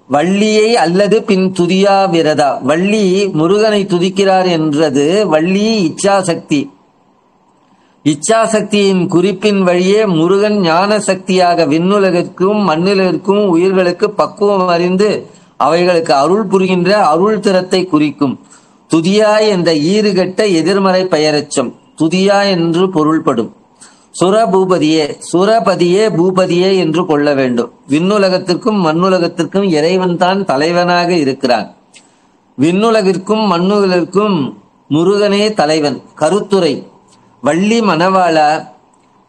வள்ளியை அல்லது பின் துதியா விரதா. வள்ளி முருகனை துதிக்கிறார் என்றது வள்ளி இச்சாசக்தி. இச்சாசக்தியின் குறிப்பின் வழியே முருகன் ஞான சக்தியாக விண்ணுலகிற்கும் மண்ணுலகிற்கும் உயிர்களுக்கு பக்குவம் அறிந்து அவைகளுக்கு அருள் புரிகின்ற அருள் திறத்தை குறிக்கும். துதியாய் என்ற ஈறுகட்ட எதிர்மறை பெயரச்சம் துதியா என்று பொருள்படும். சுரபூபதியே, சுரபதியே பூபதியே என்று கொள்ள வேண்டும். விண்ணுலகத்திற்கும் மண்ணுலகத்திற்கும் இறைவன் தான் தலைவனாக இருக்கிறான். விண்ணுலகிற்கும் மண்ணுலகிற்கும் முருகனே தலைவன். கருத்துரை: வள்ளி மணவாளா,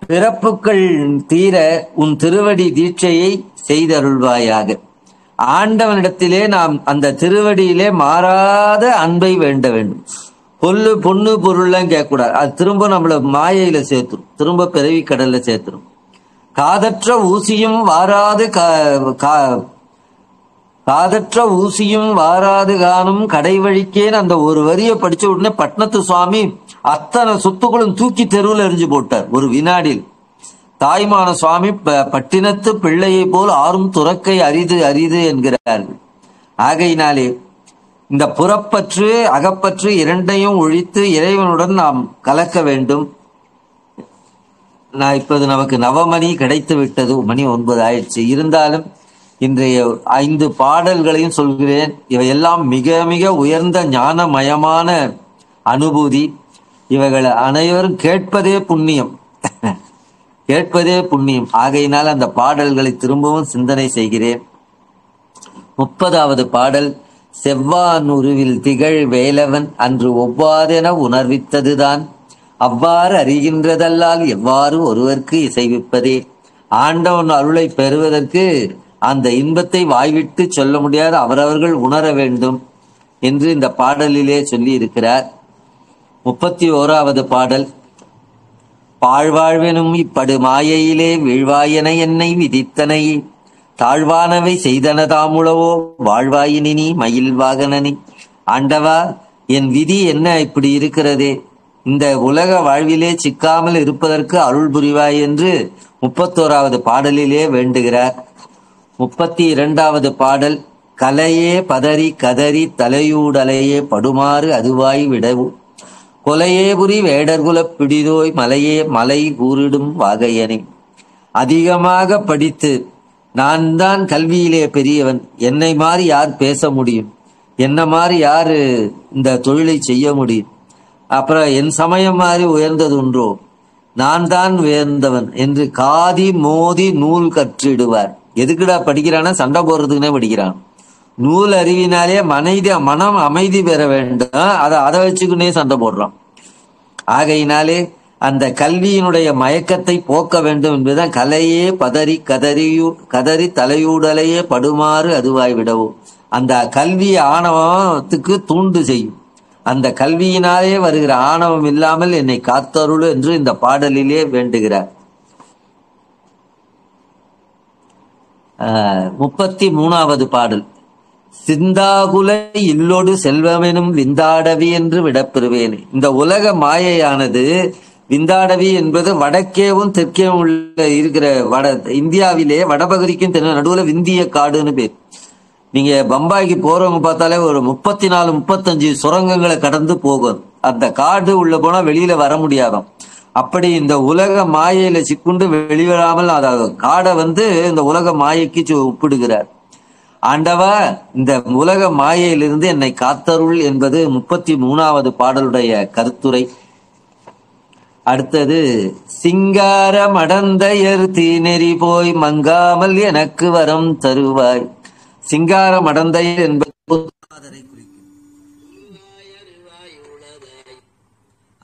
பிறப்புக்கள் தீர உன் திருவடி தீட்சையை செய்தருள்வாயாக. ஆண்டவனிடத்திலே நாம் அந்த திருவடியிலே மாறாத அன்பை வேண்ட வேண்டும். பொண்ணு பொருள்லாம் கேட்கக்கூடாது. அது திரும்ப நம்மள மாயையில சேர்த்துரும், திரும்ப பிறவி கடல்ல சேர்த்துரும். காதற்ற ஊசியும் வாராது காதற்ற ஊசியும் வாராது காணும் கடை வழிக்கேன்னு அந்த ஒரு வரியை படிச்ச உடனே பட்னத்து சுவாமி அத்தனை சொத்துக்களும் தூக்கி தெருவில் எரிஞ்சு போட்டார் ஒரு வினாடியில். தாய்மான சுவாமி பட்டினத்து பிள்ளையை போல் ஆறும் துறக்கை அரிது அரிது என்கிறார்கள். ஆகையினாலே இந்த புறப்பற்று அகப்பற்று இரண்டையும் ஒழித்து இறைவனுடன் நாம் கலக்க வேண்டும். இப்போது நமக்கு நவமணி கிடைத்து விட்டது, மணி 9 ஆயிடுச்சு. இருந்தாலும் இன்றைய 5 பாடல்களையும் சொல்கிறேன். இவையெல்லாம் மிக மிக உயர்ந்த ஞானமயமான அனுபூதி. இவைகளை அனைவரும் கேட்பதே புண்ணியம், கேட்பதே புண்ணியம். ஆகையினால் அந்த பாடல்களை திரும்பவும் சிந்தனை செய்கிறேன். 30வது பாடல்: செவ்வான் உருவில் திகழ் வேலவன் அன்று ஒவ்வாதென உணர்வித்ததுதான் அவ்வாறு அறிகின்றதல்லால் எவ்வாறு ஒருவர்க்கு இசைவிப்பதே. ஆண்டவன் அருளை பெறுவதற்கு அந்த இன்பத்தை வாய்விட்டு சொல்ல முடியாத அவரவர்கள் உணர வேண்டும் என்று இந்த பாடலிலே சொல்லி இருக்கிறார். 31வது பாடல்: பாழ்வாழ்வெனும் இப்படு மாயையிலே வீழ்வாயென என்னை விதித்தனை தாழ்வானவை செய்தனதாமுளவோ வாழ்வாயினி மயில் வாகனனி. ஆண்டவா, என் விதி என்ன இப்படி இருக்கிறதே, இந்த உலக வாழ்விலே சிக்காமல் இருப்பதற்கு அருள் புரிவாய் என்று 31வது பாடலிலே வேண்டுகிறார். 32வது பாடல்: கலையே பதறி கதறி தலையூடலையே படுமாறு அதுவாய் விடவும் கொலையே புரி வேடர்குலப் பிடிதோய் மலையே மலை கூறிடும் வாகையனே. அதிகமாக படித்து நான் தான் கல்வியிலே பெரியவன், என்னை மாறி யார் பேச முடியும், என்ன மாறி யாரு இந்த தொழிலை செய்ய முடியும், அப்புறம் என் சமயம் மாறி உயர்ந்தது ஒன்றோ, நான் தான் உயர்ந்தவன் என்று காதி மோதி நூல் கற்றிடுவார். எதுக்குடா படிக்கிறானா? சண்டை போடுறதுக்குன்னே படிக்கிறான். நூல் அறிவினாலே மனம் அமைதி பெற வேண்டும், அதை வச்சுக்குன்னே சண்டை போடுறான். ஆகையினாலே அந்த கல்வியினுடைய மயக்கத்தை போக்க வேண்டும் என்பதுதான் கலையே பதறி கதறி தலையூடலையே படுமாறு அதுவாய் விடவும். அந்த கல்வி ஆணவத்துக்கு தூண்டு செய்யும். அந்த கல்வியினாலே வருகிற ஆணவம் இல்லாமல் என்னை காத்தருள் என்று இந்த பாடலிலே வேண்டுகிறார். 33வது பாடல்: சிந்தாகுல இல்லோடு செல்வமெனும் விந்தாடவி என்று விடப்பெறுவேன். இந்த உலக மாயையானது விந்தாடவி என்பது வடக்கேவும் தெற்கேவும் உள்ள இருக்கிற இந்தியாவிலே வடபகுதிக்கும் நடுவுல விந்திய காடுன்னு பேர். நீங்க பம்பாய்க்கு போறவங்க பார்த்தாலே ஒரு 34-35 சுரங்கங்களை கடந்து போகும். அந்த காடு உள்ள போனா வெளியில வர முடியாதாம். அப்படி இந்த உலக மாயையில சிக்குண்டு வெளிவராமல் காடை இந்த உலக மாயைக்கு ஒப்பிடுகிறார். ஆண்டவா, இந்த உலக மாயையிலிருந்து என்னை காத்தருள் என்பது 33வது பாடலுடைய கருத்துரை. அடுத்தது: சிங்கார மடந்தையர் தீநெறி போய் மங்காமல் எனக்கு வரம் தருவாய். சிங்கார மடந்தையர் என்பது பொதுமாதரை குறிக்கும்.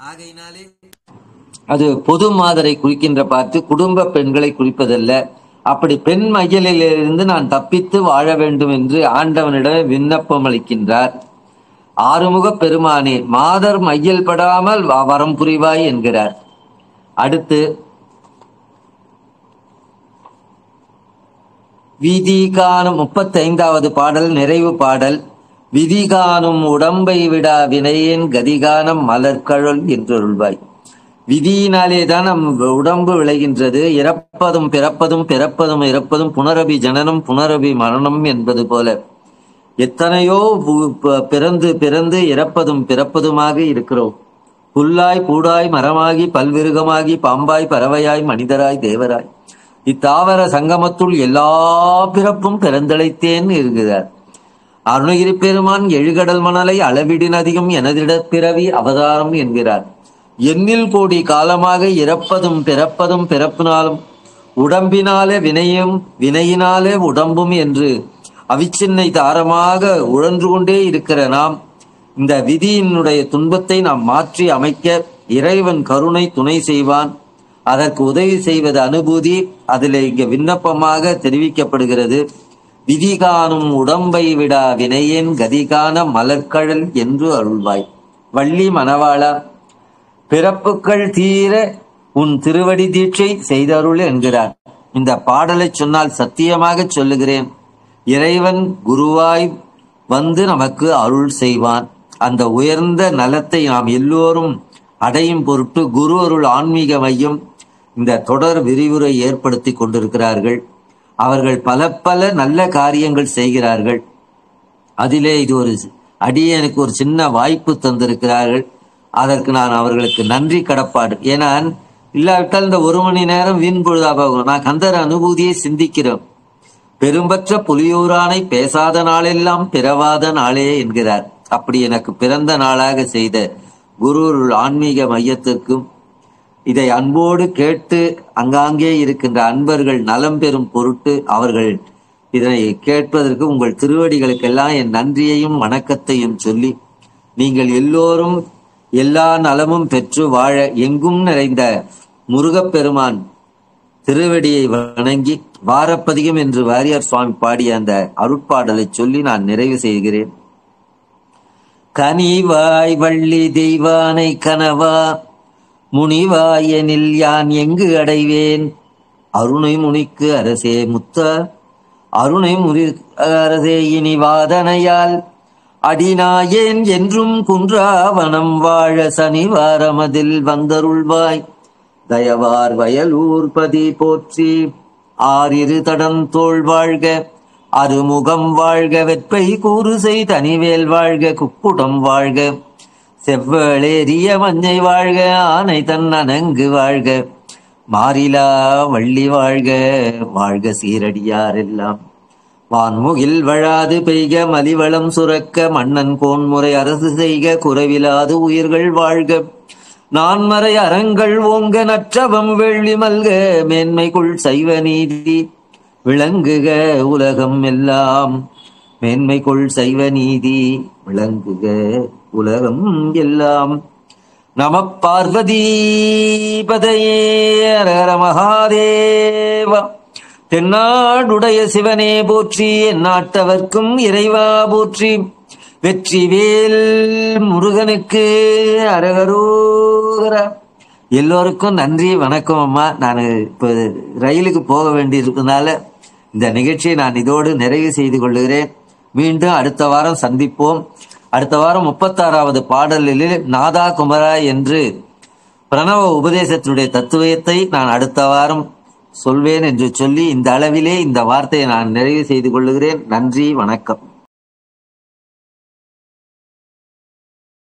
ஆகையினாலே அது பொது மாதரை குறிக்கின்ற பார்த்து குடும்ப பெண்களை குறிப்பதல்ல. அப்படி பெண் மையலிலிருந்து நான் தப்பித்து வாழ வேண்டும் என்று ஆண்டவனிடம் விண்ணப்பம் அளிக்கின்றார். ஆறுமுக பெருமானே, மாதர் மையல் படாமல் வரம் புரிவாய் என்கிறார். அடுத்து விதி காணும் 35வது பாடல் நிறைவு பாடல். விதி காணும் உடம்பை விடா வினையேன் கதிகானம் மலர்கழல் என்றருள்வாய். விதியினாலே தான் நம் உடம்பு விளைகின்றது. இறப்பதும் பிறப்பதும் பிறப்பதும் இறப்பதும் புனரபி ஜனனம் புனரபி மரணம் என்பது போல எத்தனையோ பிறந்து பிறந்து இறப்பதும் பிறப்பதுமாக இருக்கிறோம். புல்லாய் பூடாய் மரமாகி பல்விருகமாகி பாம்பாய் பறவையாய் மனிதராய் தேவராய் இத்தாவர சங்கமத்துள் எல்லா பிறப்பும் பிறந்தழைத்தேன் இருக்கிறார். அருணகிரி பெருமான் எழுகடல் மணலை அளவிடின் அதிகம் எனதிடப் பிறவி அவதாரம் என்கிறார். எண்ணில் கோடி காலமாக இறப்பதும் பிறப்பதும் பிறப்பினாலும் உடம்பினாலே வினையினாலே உடம்பும் என்று அவிச்சின்னை தாரமாக உழன்று கொண்டே இருக்கிற நாம் இந்த விதியினுடைய துன்பத்தை நாம் மாற்றி அமைக்க இறைவன் கருணை துணை செய்வான். அதற்கு உதவி செய்வது அனுபூதி. அதில் இங்க விண்ணப்பமாக தெரிவிக்கப்படுகிறது. விதி காணும் உடம்பை விடா வினையேன் கதிகான மலர்கழல் என்று அருள்வாய். வள்ளி மணவாளா, பிறப்புக்கள் தீர உன் திருவடி தீட்சை செய்தருள் என்கிறார். இந்த பாடலை சொன்னால் சத்தியமாக சொல்லுகிறேன், இறைவன் குருவாய் வந்து நமக்கு அருள் செய்வான். அந்த உயர்ந்த நலத்தை நாம் எல்லோரும் அடையும் பொருட்டு குரு அருள் ஆன்மீக மையம் இந்த தொடர் விரிவுரை ஏற்படுத்தி கொண்டிருக்கிறார்கள். அவர்கள் பல பல நல்ல காரியங்கள் செய்கிறார்கள். அதிலே இது ஒரு அடியனுக்கு ஒரு சின்ன வாய்ப்பு தந்திருக்கிறார்கள். அதற்கு நான் அவர்களுக்கு நன்றி கடப்பாடு. ஏன்னா இல்லாவிட்டால் இந்த 1 மணி நேரம் வீண் பொழுதா போகும். நான் கந்தர் அனுபூதியை சிந்திக்கிறோம். பெரும்பற்ற புலியூரானை பேசாத நாளெல்லாம் பிறவாத நாளே என்கிறார். அப்படி எனக்கு பிறந்த நாளாக செய்த குரு ஆன்மீக மையத்திற்கும் இதை அன்போடு கேட்டு அங்காங்கே இருக்கின்ற அன்பர்கள் நலம் பெறும் பொருட்டு அவர்கள் இதனை கேட்பதற்கு உங்கள் திருவடிகளுக்கெல்லாம் என் நன்றியையும் வணக்கத்தையும் சொல்லி, நீங்கள் எல்லோரும் எல்லா நலமும் பெற்று வாழ எங்கும் நிறைந்த முருகப்பெருமான் திருவடியை வணங்கி வாரப்பதிகம் என்று வாரியார் சுவாமி பாடிய அந்த அருட்பாடலை சொல்லி நான் நிறைவு செய்கிறேன். கனிவாய் வள்ளி தெய்வானை கனவா முனிவாயனில் யான் எங்கு அடைவேன், அருணை முனிக்கு அரசே முத்த அருணை முனி அரசே இனி வாதனையால் அடிநாயேன் என்றும் குன்றாவனம் வாழ சனிவாரமதில் வந்தருள்வாய். தயவார் வயலூர் பதி போற்றி ஆறிரு தடம் தோள் வாழ்க அருமுகம் வாழ்க வெற்பை கூறுசை தனிவேல் வாழ்க குக்குடம் வாழ்க செவ்வளேறிய மஞ்சை வாழ்க ஆனை தன் அணங்கு வாழ்க மாறிலா வள்ளி வாழ்க வாழ்க சீரடியாரெல்லாம். வான்முகில் வழாது பெய்க மலிவளம் சுரக்க மன்னன் கோன்முறை அரசு செய்க குறைவிலாது உயிர்கள் வாழ்க நான்மறை அறங்கள் ஓங்க நற்றவம் வெள்ளி மல்க மேன்மைக்குள் சைவ நீதி விளங்குக உலகம் எல்லாம். மேன்மைக்குள் சைவ நீதி விளங்குக உலகம் எல்லாம். நம பார்வதி பதையே ஹர மகாதேவா. தென்னாடுடைய சிவனே போற்றி, எந்நாட்டவர்க்கும் இறைவா போற்றி. வெற்றிவேல் முருகனுக்கு அரகரோகரா. எல்லோருக்கும் நன்றி, வணக்கம் அம்மா. நான் இப்போ ரயிலுக்கு போக வேண்டியிருப்பதனால இந்த நிகழ்ச்சியை நான் இதோடு நிறைவு செய்து கொள்கிறேன். மீண்டும் அடுத்த வாரம் சந்திப்போம். அடுத்த வாரம் 36வது பாடலில் நாதா குமரா என்று பிரணவ உபதேசத்தினுடைய தத்துவத்தை நான் அடுத்த வாரம் சொல்வேன் என்று சொல்லி இந்த அளவிலே இந்த வார்த்தையை நான் நிறைவு செய்து கொள்ளுகிறேன். நன்றி, வணக்கம்.